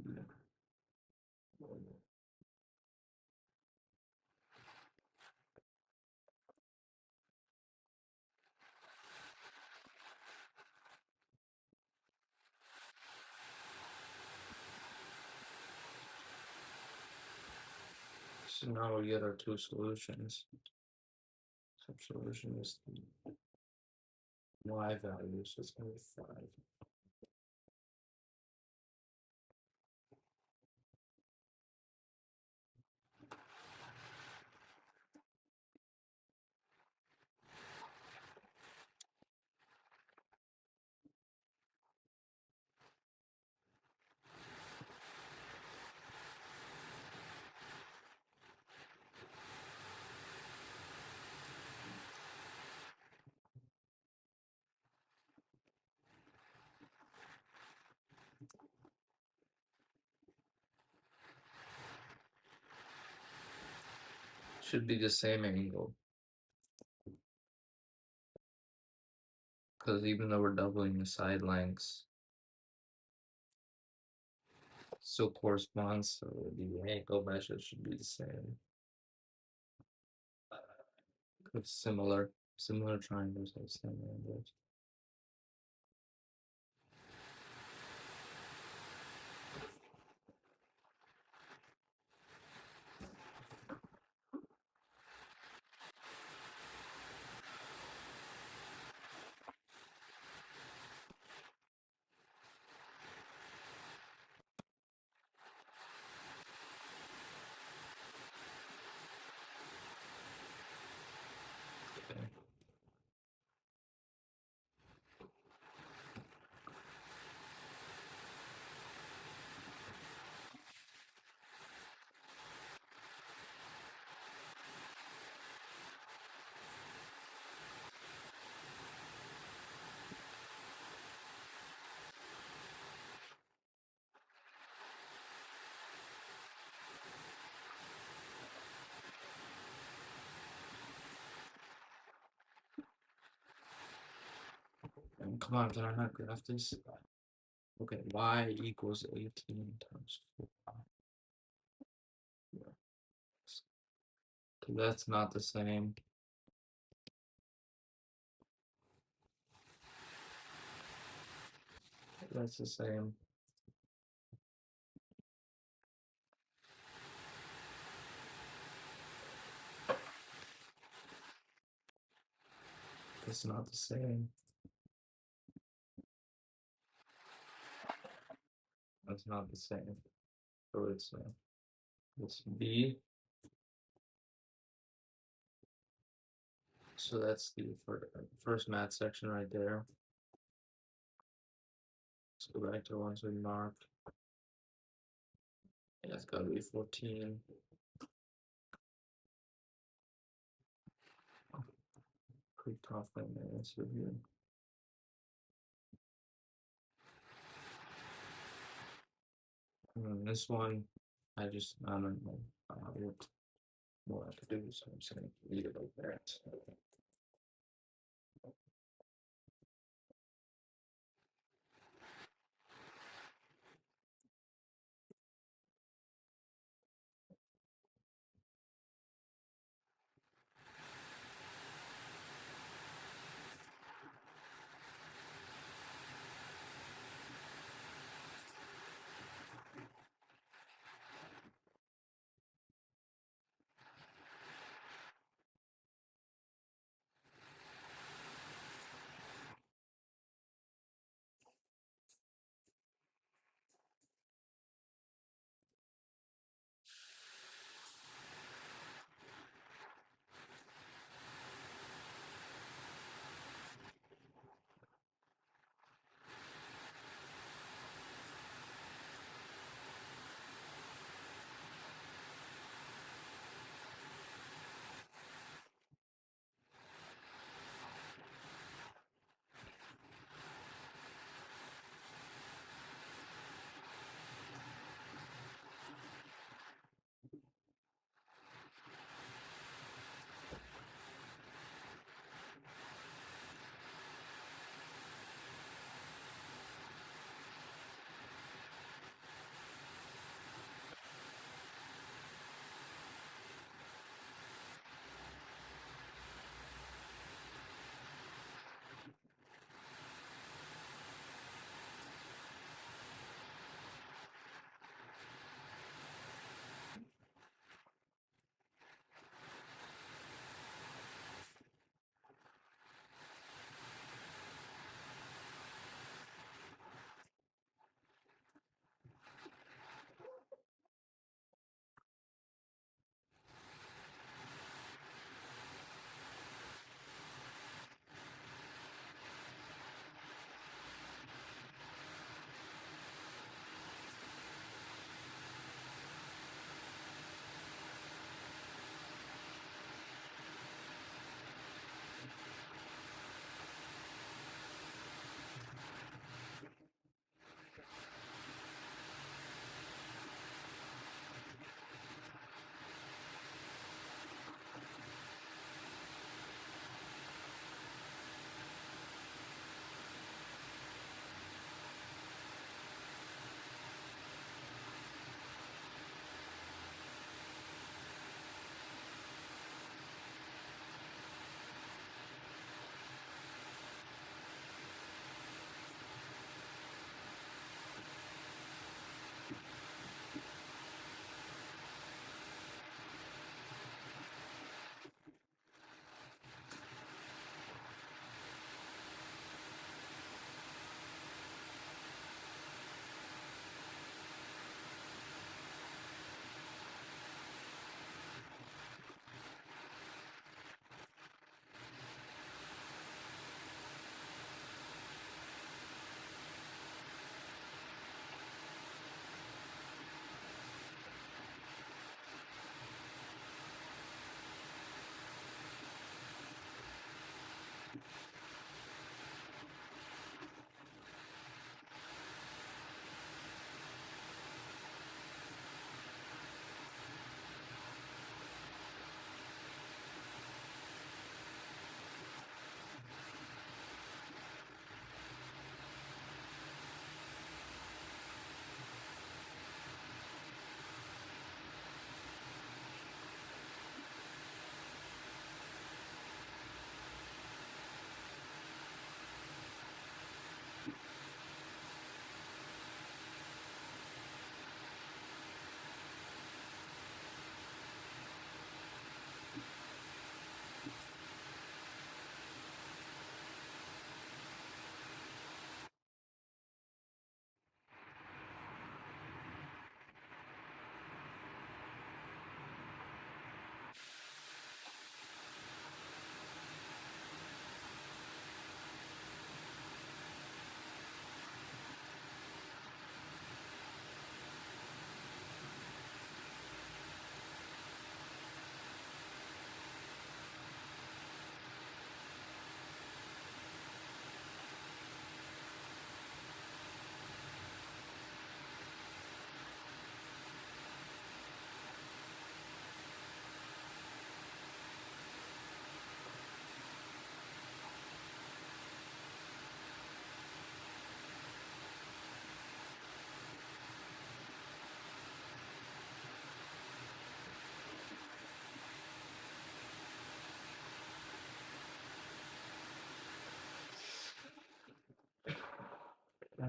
[SPEAKER 1] so now we get our two solutions. So solution is the y value, so it's gonna be 5. Should be the same angle. Because even though we're doubling the side lengths, still corresponds, so the angle measure should be the same. With similar triangles have same angles. Okay. Come on, can I not graph this? Okay, y equals 18 times 4. Yeah. That's not the same. That's the same. That's not the same. That's not the same. So it's B. So that's the first math section right there. Let's go back to the ones we marked. Yeah, it's gotta be 14. Pretty confident in the answer here. And this one, I don't know what I have to do, so I'm just gonna leave it like that.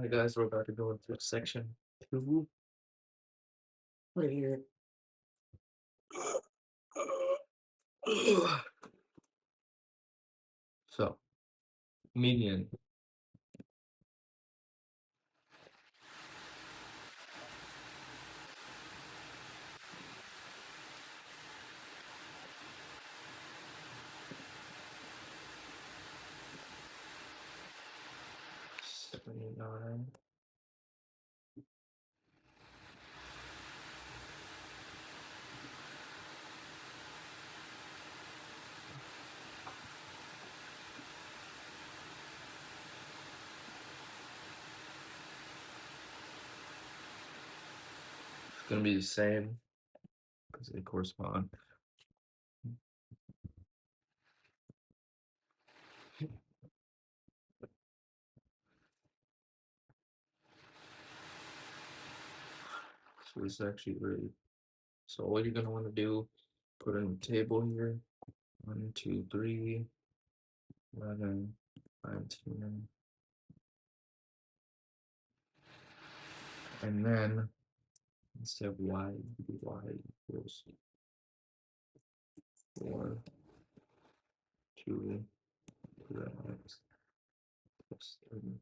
[SPEAKER 1] Alright, guys, we're about to go into section 2 right here. So, median. $79. It's gonna be the same because they correspond. So this is actually really. So what you're gonna want to do, put in the table here. 1, 2, 3, 11, 19, and then instead of y, do y equals 4, 2, x plus 30.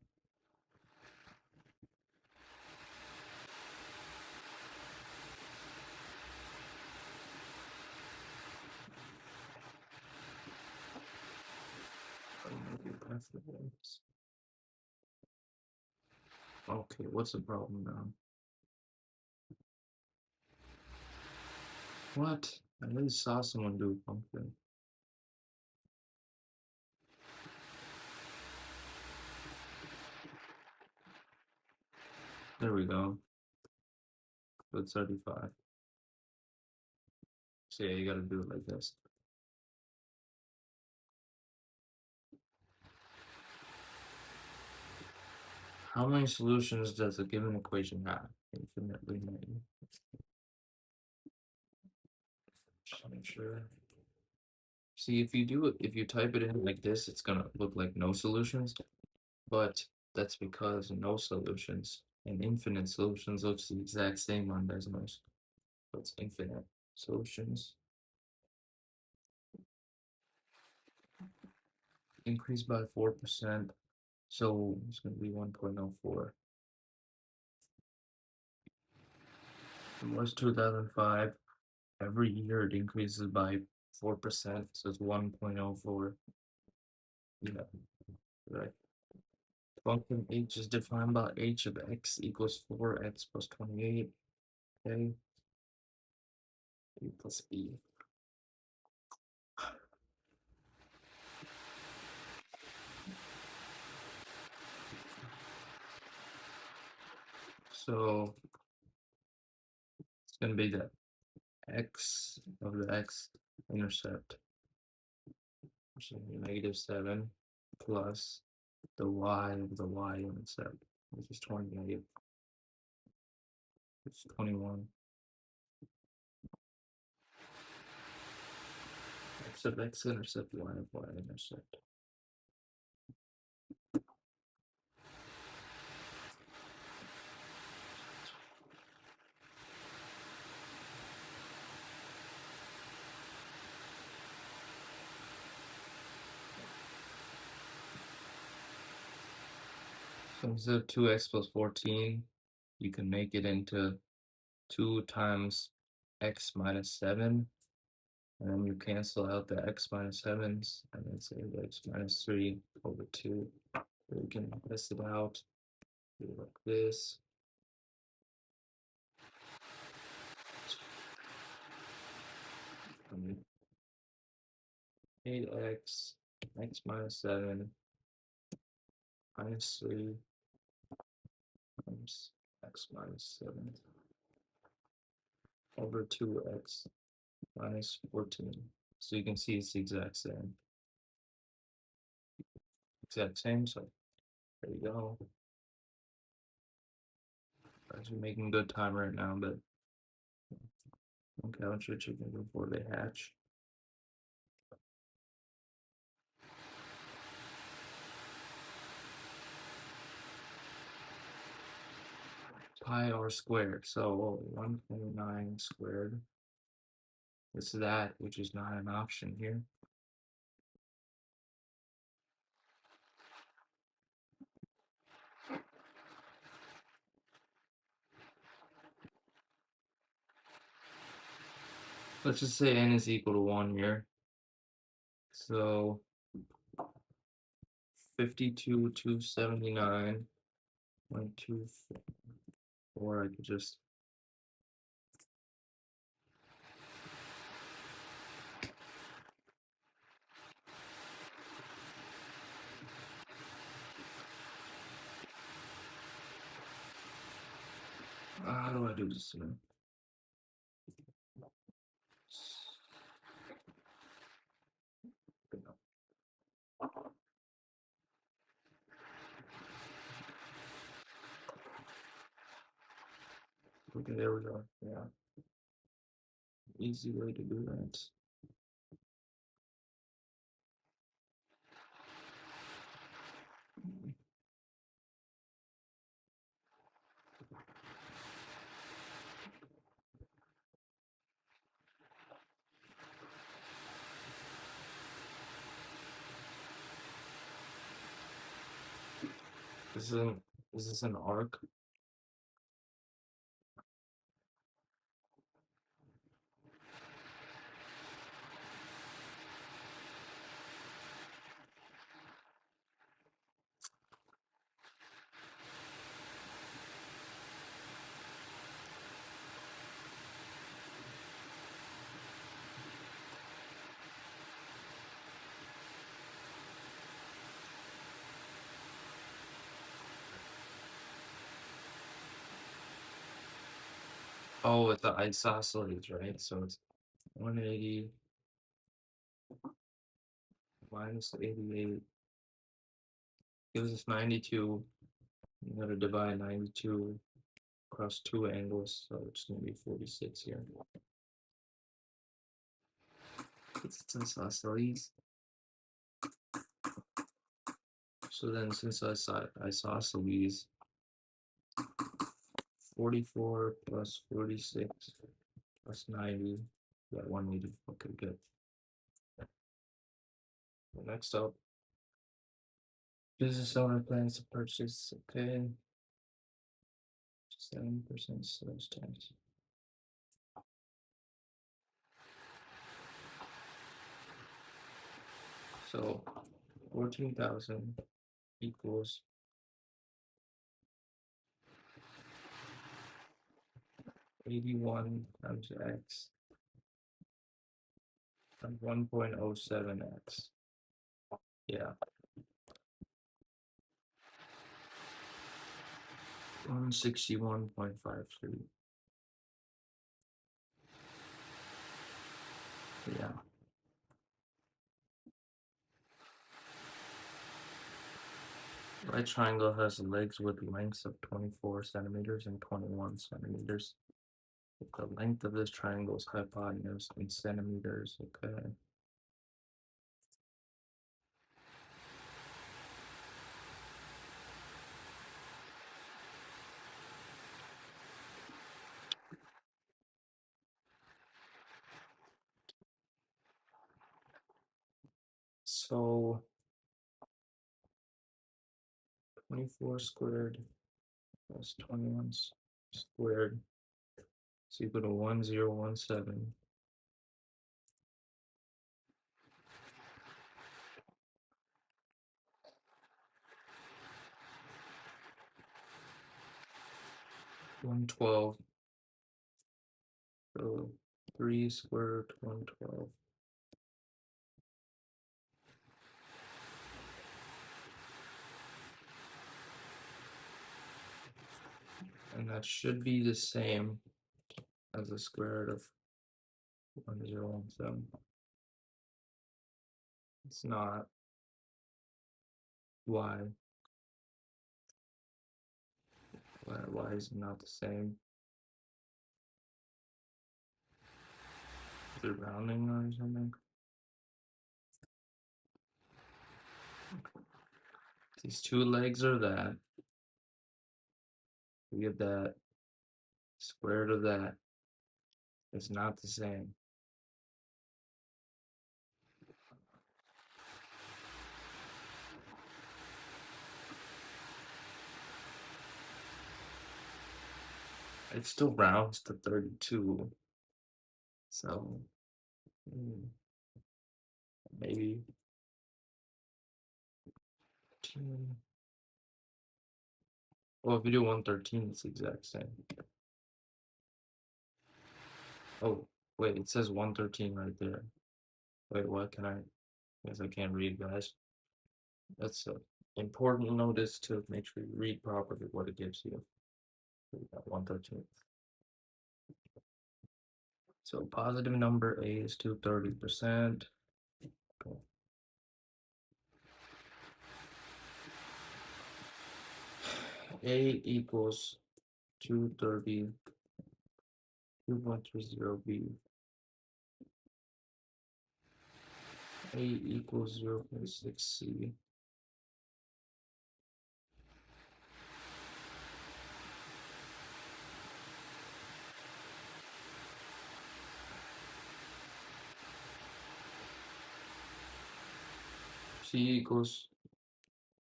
[SPEAKER 1] Okay, what's the problem now? What? I really saw someone do something. There we go. That's 35. So yeah, you gotta do it like this. How many solutions does a given equation have? Infinitely many. Just make sure. See, if you type it in like this, it's gonna look like no solutions, but that's because no solutions and infinite solutions looks the exact same on Desmos. So it's infinite solutions. Increased by 4%, so it's gonna be 1.04. It was 2005. Every year it increases by 4%, so it's 1.04. Yeah, right. Function h is defined by h of x equals 4x plus 28. Okay. A plus b. So it's gonna be the x of the x-intercept, which is -7, plus the y of the y-intercept, which is 28. It's 21. X of x-intercept, y of y-intercept. So instead of 2x plus 14, you can make it into 2 times x minus 7, and then you cancel out the x minus 7s, and then say x minus 3 over 2. So you can test it out, do it like this. And 8x, x minus 7, minus 3, times x minus 7, over 2x minus 14. So you can see it's the exact same. Exact same, so there you go. Guys, we're making good time right now, but don't count your chickens before they hatch. pi r squared. So 129 squared is that, which is not an option here. Let's just say n is equal to 1 here. So 52, 279, 124. I could just how do I do this now? Okay, there we go. Yeah. Easy way to do that. Is this an arc? Oh, it's the isosceles, right? So it's 180 minus 88 gives us 92. You gotta divide 92 across two angles, so it's gonna be 46 here. It's isosceles. So then, since isosceles, 44 plus 46 plus 90, got 180. Okay, good. Next up, business owner plans to purchase. Okay, 7% sales tax. So 14,000 equals 81 times x and 1.07x. Yeah. 161.53. Yeah. Right triangle has legs with lengths of 24 centimeters and 21 centimeters. If the length of this triangle is hypotenuse in centimeters, okay. So 24 squared plus 21 squared is equal to 1017. One 12. So 3 square root 112. And that should be the same as the square root of 1017. It's not. Why? Why is it not the same? Is it rounding or something? These two legs are that. We get that. Square root of that is not the same. It still rounds to 32. So maybe 10. Well, if you do 113, it's the exact same. Oh, wait, it says 113 right there. Wait, what can I? Guess I can't read, guys. That's an important notice to make sure you read properly what it gives you. We got 113. So positive number A is 230%. Cool. A equals 230, 2.30B. A equals 0.6C. C equals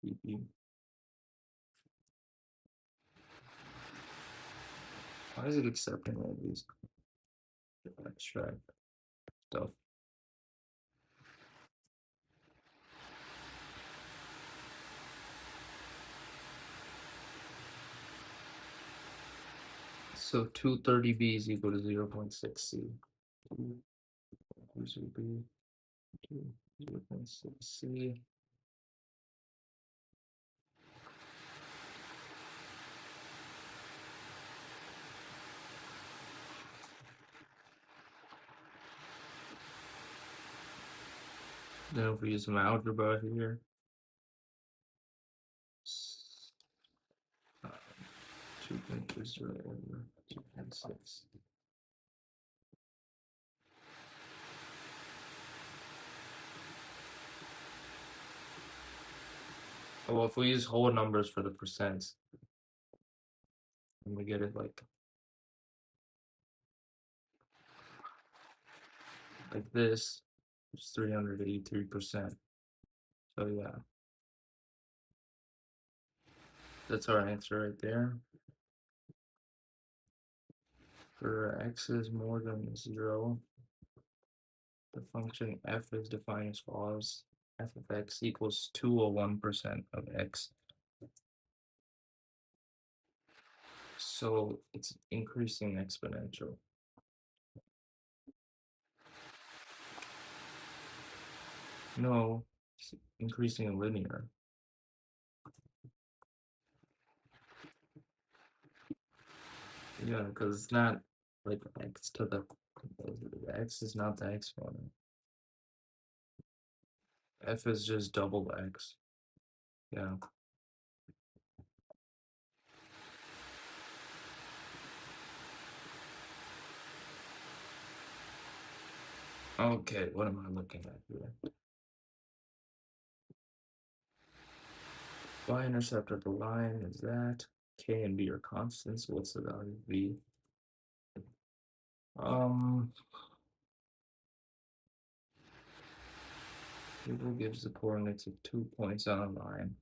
[SPEAKER 1] BB. Why is it accepting all these abstract stuff? So 230B is equal to 0.6C. 230B, 0.6C. Then if we use some algebra here, 2.30 over 2.6. Well, if we use whole numbers for the percents, and we get it like this, it's 383%. So yeah, that's our answer right there. For x is more than 0, the function f is defined as follows: f of x equals 201% of x. So it's increasing exponential. No, it's increasing linear. Yeah, because it's not like x to the x is not the exponent. F is just double x. Yeah. Okay, what am I looking at here? Y-intercept of the line is that. K and B are constants. So what's the value of B? Table gives the coordinates of 2 points on a line.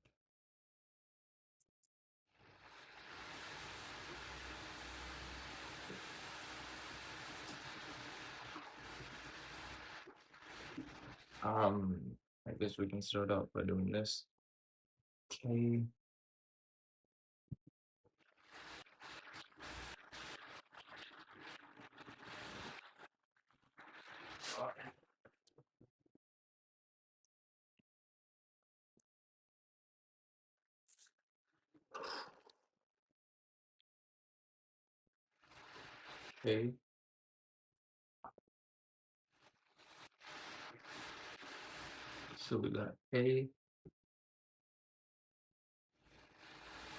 [SPEAKER 1] I guess we can start out by doing this. K. K. So we got A.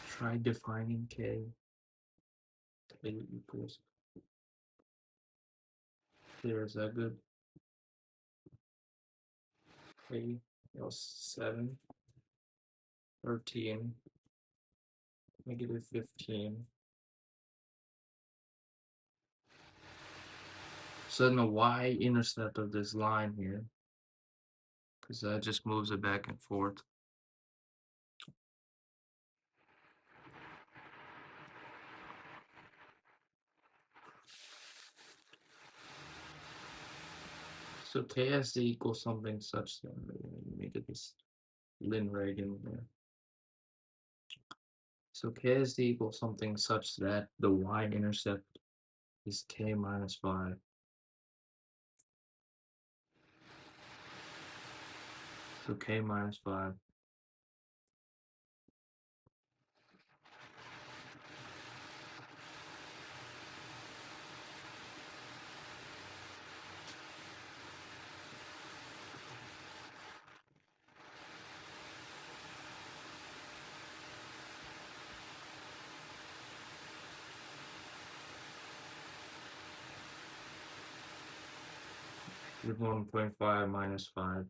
[SPEAKER 1] Try defining K. K equals. Here, is that good? K equals 7, 13, negative 15, So then the y-intercept of this line here, because that just moves it back and forth. So KSD equals something such that, let me get this Lin-Reg in there. So KSD equals something such that the y-intercept is k minus 5. So k minus 5. With 1.5 minus 5.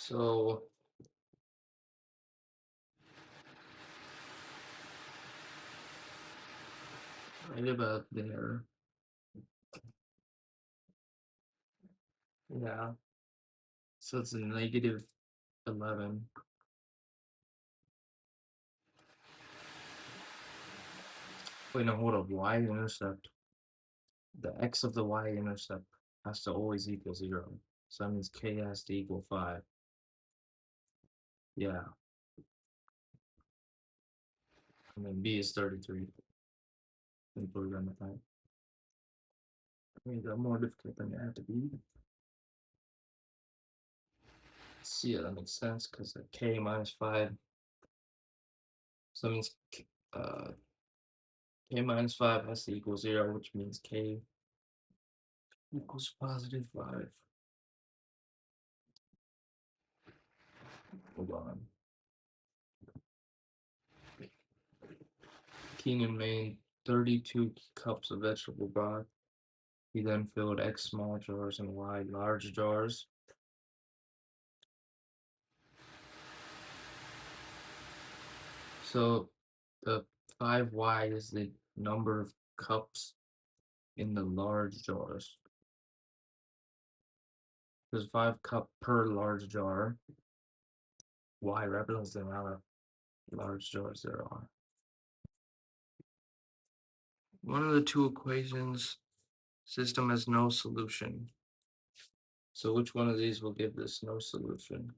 [SPEAKER 1] So right about there. Yeah. So it's a negative 11. Wait, no, hold up. Y-intercept. The x of the y-intercept has to always equal 0. So that means k has to equal 5. Yeah. I mean, b is 33. And put it on the time. I mean, they're more difficult than they have to be. See, yeah, that makes sense because k minus 5. So that means uh, k minus 5 has to equal 0, which means k equals positive 5. Hold on. Keenan made 32 cups of vegetable broth. He then filled X small jars and Y large jars. So the 5Y is the number of cups in the large jars. There's 5 cup per large jar. Y represents the amount of large jars there are. One of the two equations system has no solution. So which one of these will give this no solution?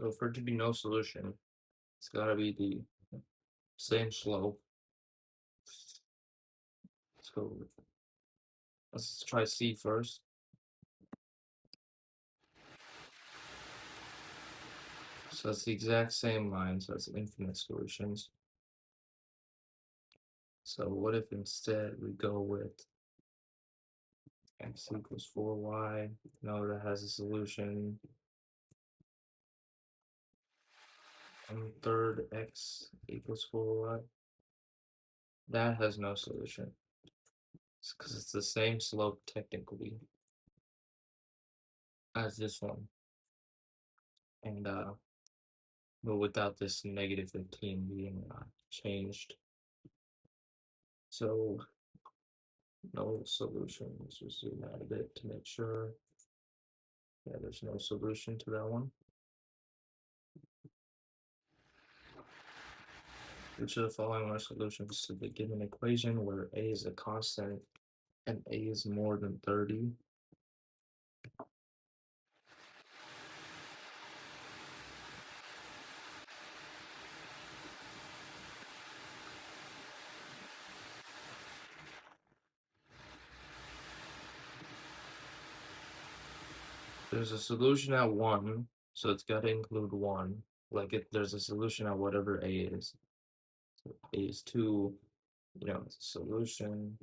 [SPEAKER 1] So for it to be no solution, it's gotta be the same slope. So let's try C first. So it's the exact same line, so it's infinite solutions. So what if instead we go with x equals 4y? No, that has a solution. 1/3 x equals 4y. That has no solution. Because it's the same slope technically as this one. And but without this negative 15 being changed. So no solution. Let's just zoom out a bit to make sure. Yeah, there's no solution to that one. Which of the following are solutions to the given equation where a is a constant and a is more than 30? There's a solution at 1, so it's got to include 1. Like, there's a solution at whatever a is. So a is 2, it's a solution.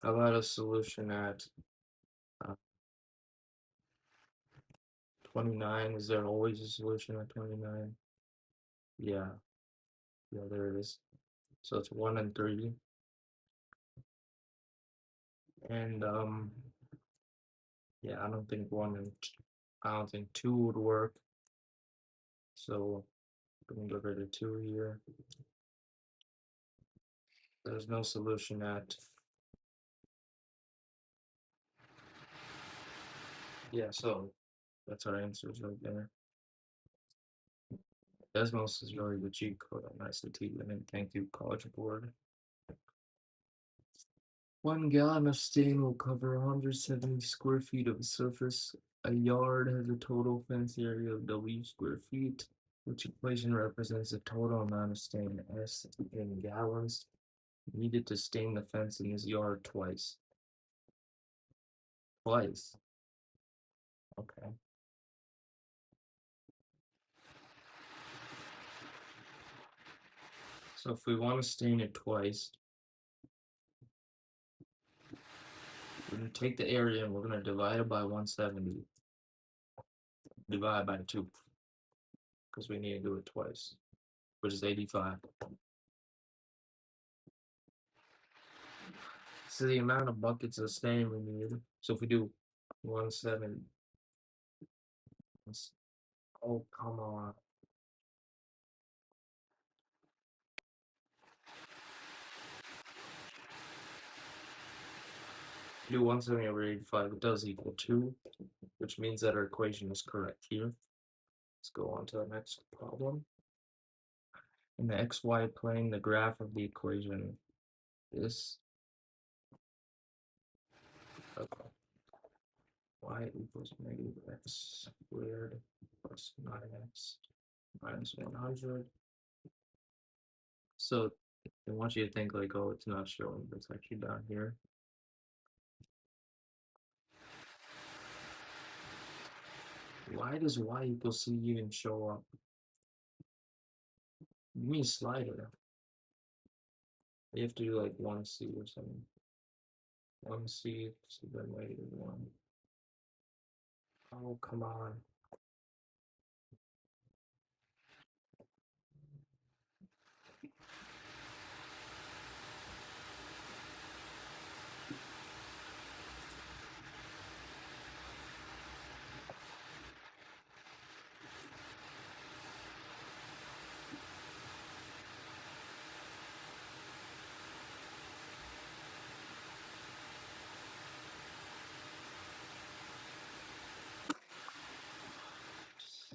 [SPEAKER 1] How about a solution at 29? Is there always a solution at 29? Yeah, there is. So it's 1 and 3. And, yeah, I don't think 2 would work. So I'm gonna get rid of 2 here. There's no solution at, yeah, so that's our answers right there. Desmos is really the cheat code on ICT limit. Thank you, College Board. 1 gallon of stain will cover 170 square feet of surface. A yard has a total fence area of W square feet, which equation represents the total amount of stain S in gallons needed to stain the fence in this yard twice. Twice. Okay. So if we want to stain it twice, we're going to take the area and we're going to divide it by 170. Divide by 2. Because we need to do it twice, which is 85. So the amount of buckets of stain we need. So if we do 170. Oh, come on. Do 170 over 85, it does equal 2, which means that our equation is correct here. Let's go on to the next problem. In the xy plane, the graph of the equation is okay. Y equals negative x squared plus 9x minus 100. So I want you to think like, oh, it's not showing, but it's actually down here. Why does y equals c even show up? Give me a slider. You have to do like 1c or something. 1c, so then negative 1. Oh, come on.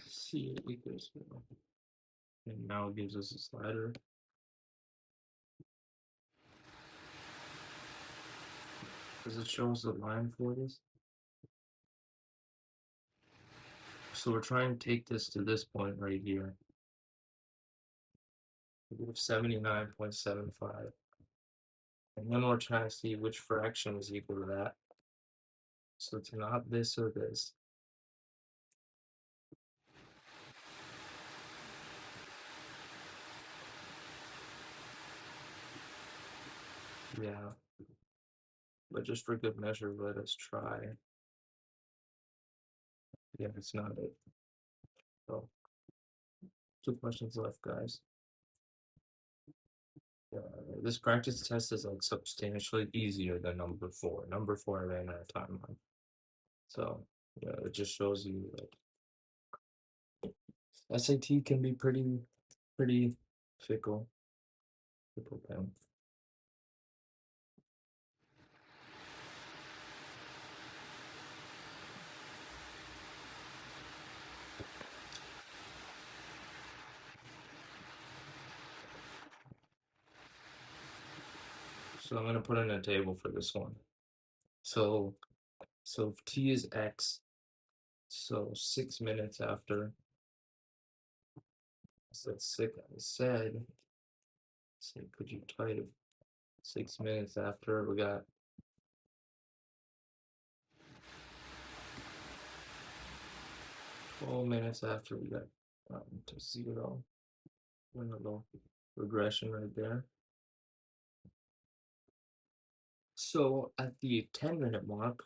[SPEAKER 1] C equals 1. And now it gives us a slider. Does it show us the line for this? So we're trying to take this to this point right here. We have 79.75. And then we're trying to see which fraction is equal to that. So it's not this or this. Yeah. But just for good measure, let us try. Yeah, it's not it. So 2 questions left, guys. This practice test is like substantially easier than number 4. Number 4 I ran out of time on. So yeah, it just shows you like SAT can be pretty fickle. Fickle pen. So I'm gonna put in a table for this one. So if t is x, so 6 minutes after, so that's six. I said, say, could you type 6 minutes after? We got 12 minutes after. We got to 0. A little regression right there. So at the 10-minute mark,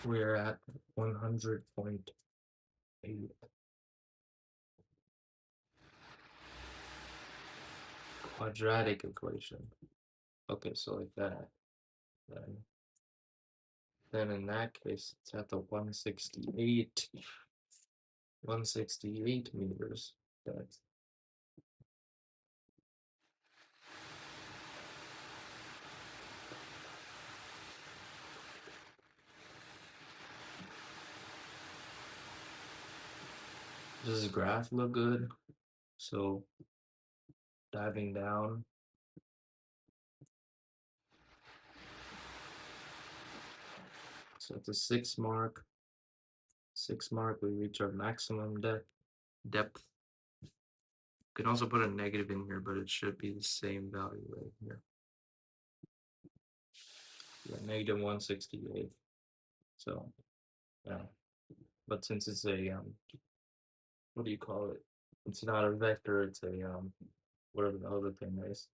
[SPEAKER 1] we're at 100.8. Quadratic equation. Okay, so like that. Then in that case, it's at the 168 meters. That's does this graph look good? So diving down. So at the 6 mark, we reach our maximum depth. You can also put a negative in here, but it should be the same value right here. Yeah, negative 168. So yeah, but since it's a what do you call it? It's not a vector. It's a whatever the other thing is.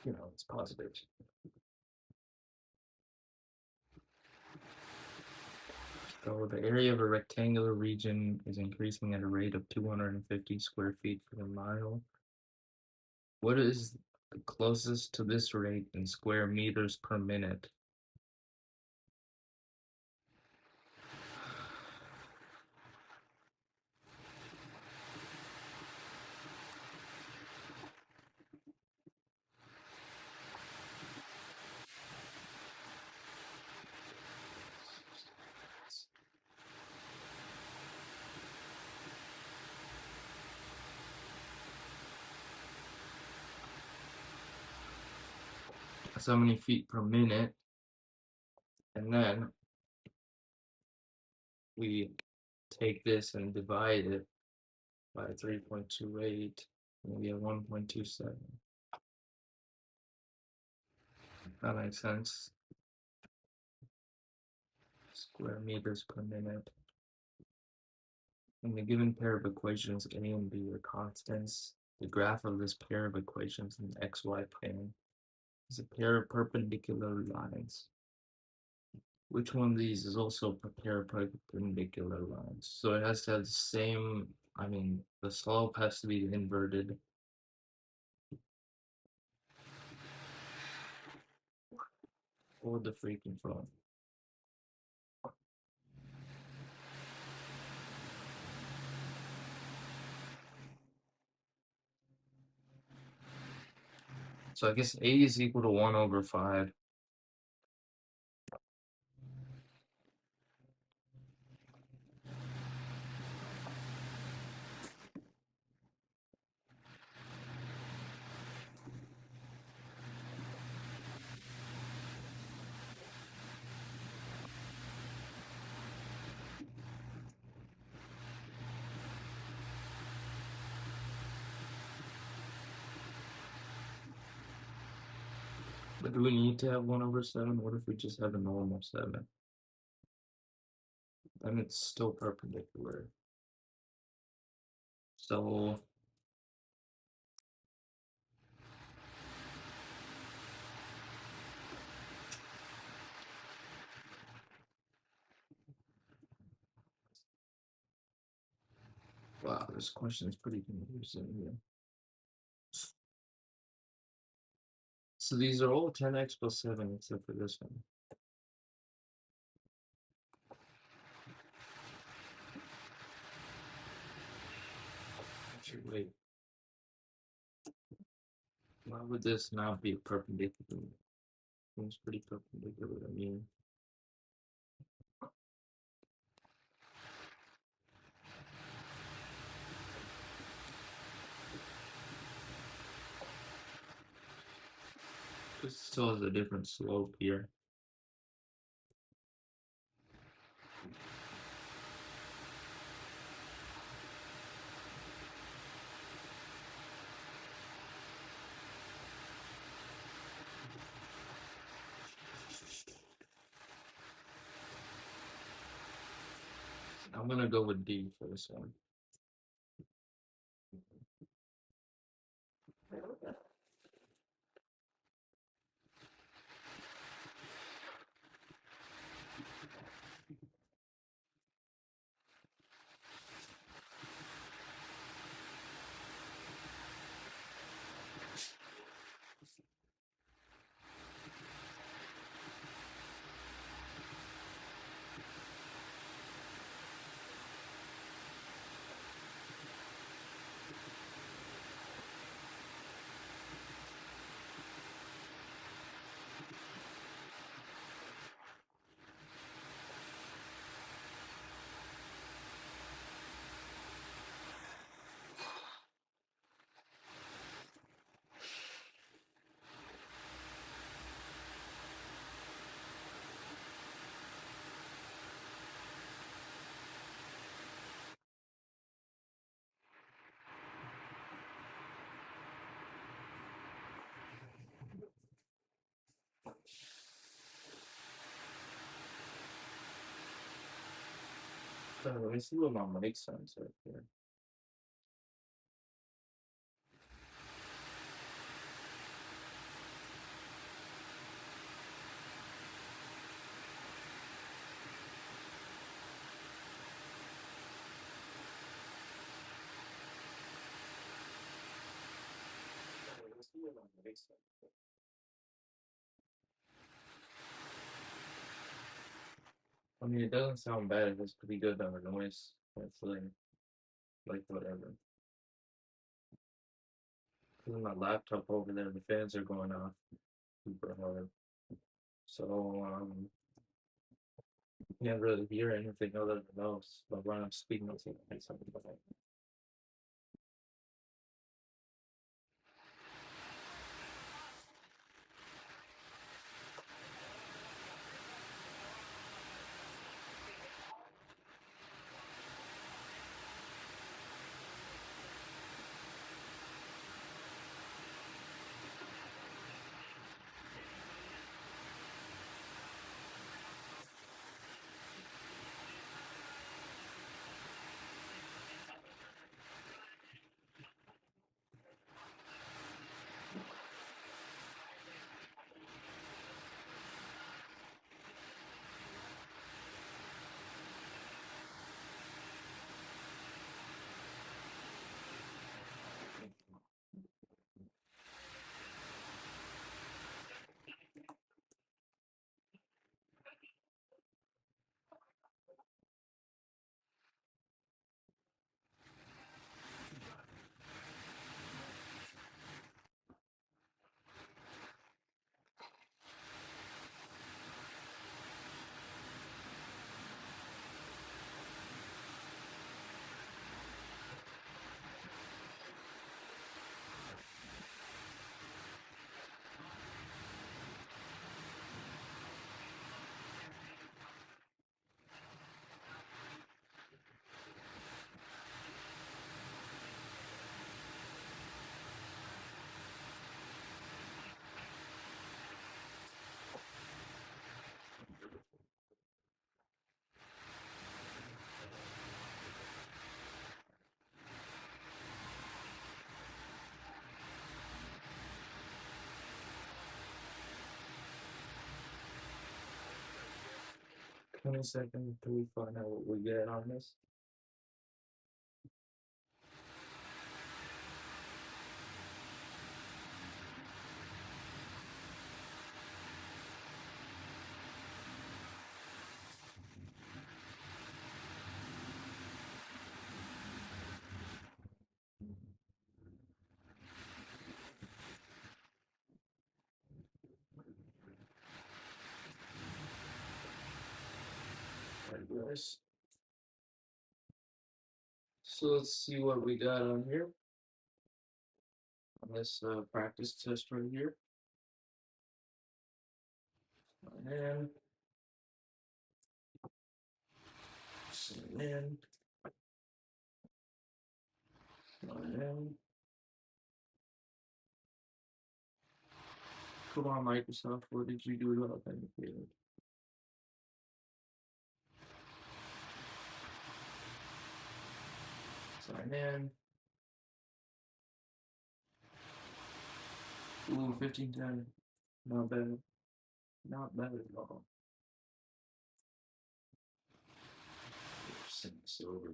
[SPEAKER 1] It's positive. So the area of a rectangular region is increasing at a rate of 250 square feet per mile. What is the closest to this rate in square meters per minute? So many feet per minute, and then we take this and divide it by 3.28, and we get 1.27. That makes sense. Square meters per minute. In the given pair of equations, A and B are constants. The graph of this pair of equations in the xy plane is a pair of perpendicular lines. Which one of these is also a pair of perpendicular lines? So it has to have the same, the slope has to be inverted. Or the freaking phone. So I guess A is equal to 1 over 5. But do we need to have 1 over 7? What if we just have a normal 7? Then it's still perpendicular. So wow, this question is pretty confusing here. So these are all 10x plus 7 except for this one. Actually, wait. Why would this not be perpendicular? Seems pretty perpendicular to me. This still has a different slope here. I'm gonna go with D for this one. Let me see what my mic sounds like here. Let's see what my mic sounds like. I mean, it doesn't sound bad. It's pretty good on the noise. It's like whatever. My laptop over there, the fans are going off super hard. So you can't really hear anything other than those. But when I'm speaking, it's like something like that. Seconds till we find out what we get on this. Right, guys. So let's see what we got on here on this practice test right here. in. Sign in. Sign in. Come on, Microsoft, what did you do to authenticate? Sign in. Ooh, 1510. Not bad. Not bad at all. Send this over.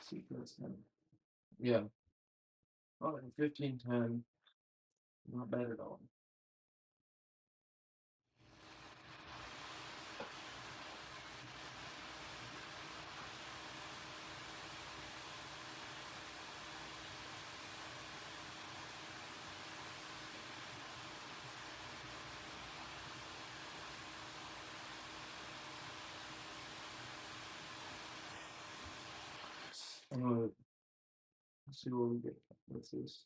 [SPEAKER 1] See if that's him. Yeah. Oh, 1510. Not bad at all. Let's see what we get. What's this?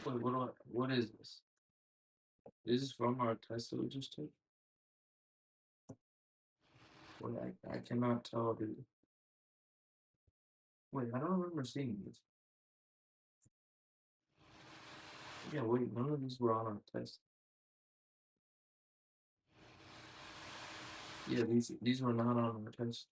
[SPEAKER 1] Wait, what is this? This is from our test that we just took? Wait, I cannot tell, dude. Wait, I don't remember seeing this. Yeah, wait, none of these were on our test. Yeah, these were not on our test.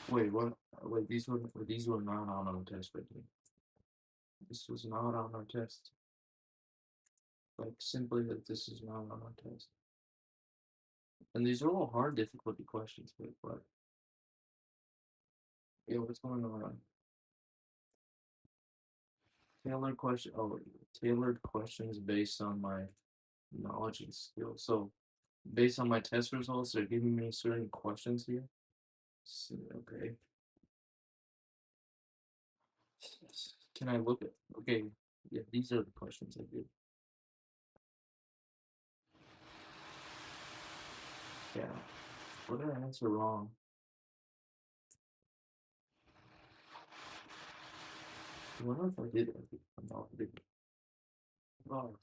[SPEAKER 1] Wait, what? Wait, these were not on our test right here. This was not on our test. Like simply that this is not on our test. And these are all hard difficulty questions, wait, what? Yeah, what's going on? Tailored questions based on my knowledge and skills. So based on my test results, they're giving me certain questions here. So, okay. Can I look at? Okay, yeah, these are the questions I did. Yeah, what did I answer wrong? I wonder if I did. No, I didn't. Oh,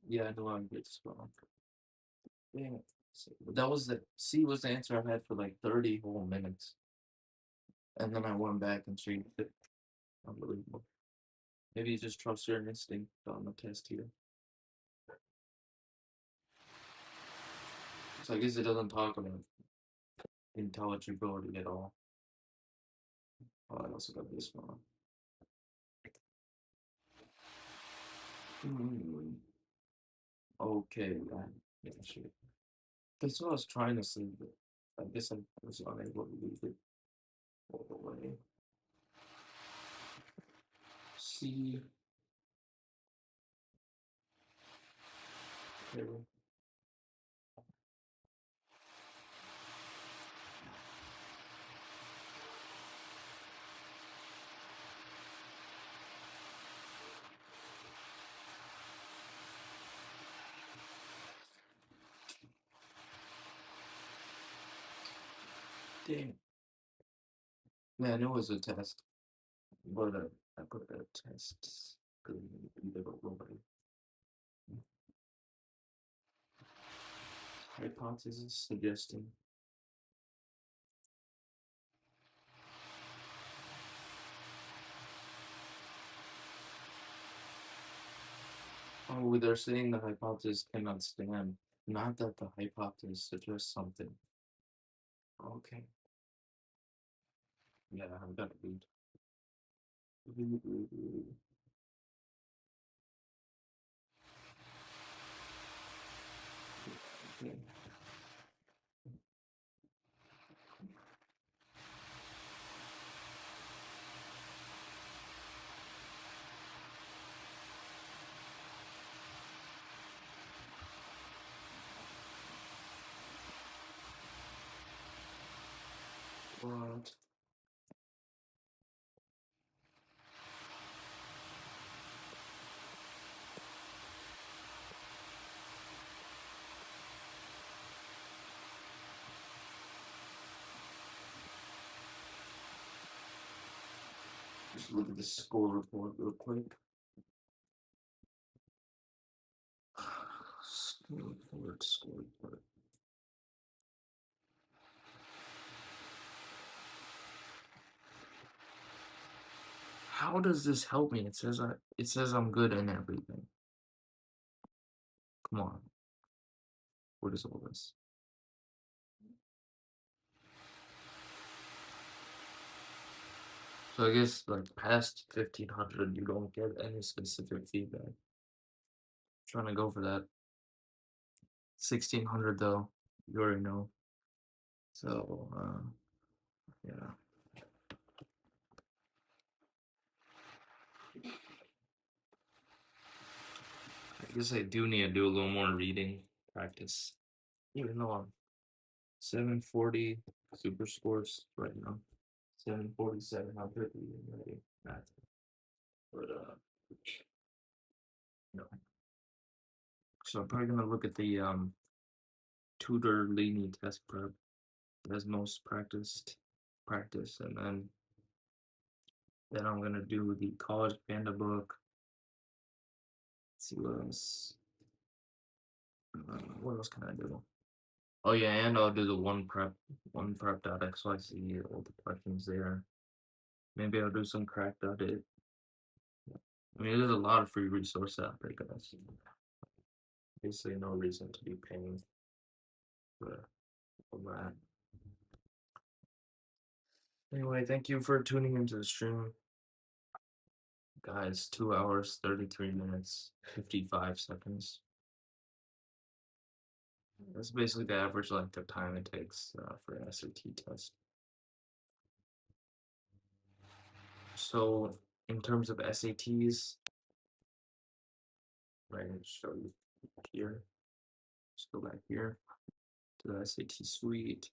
[SPEAKER 1] yeah, I know I did this wrong. Dang it. That was the C was the answer I had for like 30 whole minutes. And then I went back and changed it. Unbelievable. Maybe you just trust your instinct on the test here. So I guess it doesn't talk about intelligibility at all. Oh, I also got this one. Okay, yeah, sure. That's what I was trying to say, but I guess I was unable to leave it all the way. C. Okay. Dang. Yeah, I knew it was a test, but I put a test. Hypothesis suggesting. Oh, they're saying the hypothesis cannot stand. Not that the hypothesis suggests something. Okay. Yeah, I've got to read. Okay. Just look at the score report real quick. Score report. How does this help me? It says I'm good in everything. Come on. What is all this? So I guess like past 1500 you don't get any specific feedback. Trying to go for that 1600 though, you already know. So yeah. I guess I do need to do a little more reading practice. Even though I'm 740 super scores right now. 740, 700 reading ready. Math. But no. So I'm probably gonna look at the tutor leaning test prep as most practice, and then I'm gonna do the college panda book. Let's see what else. What else can I do? Oh yeah, and I'll do the one prep.xyz, all the questions there. Maybe I'll do some crack.it. I mean, there's a lot of free resources out there, guys. Basically, no reason to be paying for that. Anyway, thank you for tuning into the stream. Guys, 2 hours, 33 minutes, 55 seconds. That's basically the average length of time it takes for an SAT test. So, in terms of SATs, right, I'll show you here. Let's go back here to the SAT suite.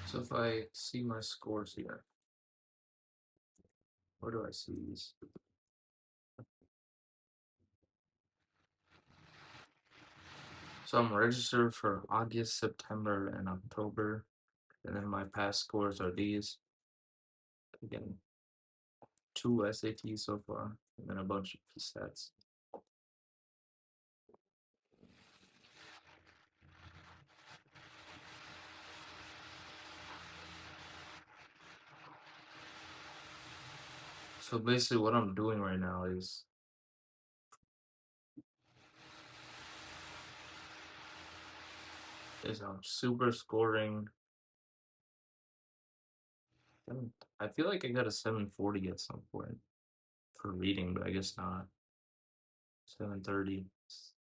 [SPEAKER 1] So if I see my scores here, where do I see these? So I'm registered for August, September, and October, and then my past scores are these. Again, 2 SATs so far, and then a bunch of PSATs. So basically what I'm doing right now is I'm super scoring. I feel like I got a 740 at some point for reading, but I guess not. 730,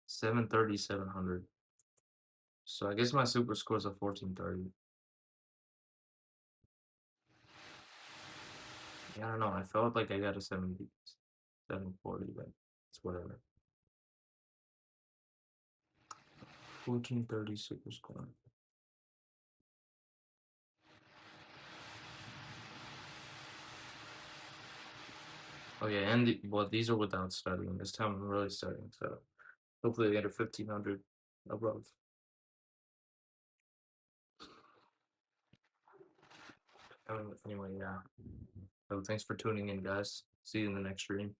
[SPEAKER 1] 730, 700. So I guess my super score is a 1430. Yeah, I don't know. I felt like I got a 740, but it's whatever. 1430 super score. Oh yeah, and well, these are without studying. This time I'm really studying, so hopefully I get a 1500 above. Anyway, yeah. So thanks for tuning in, guys. See you in the next stream.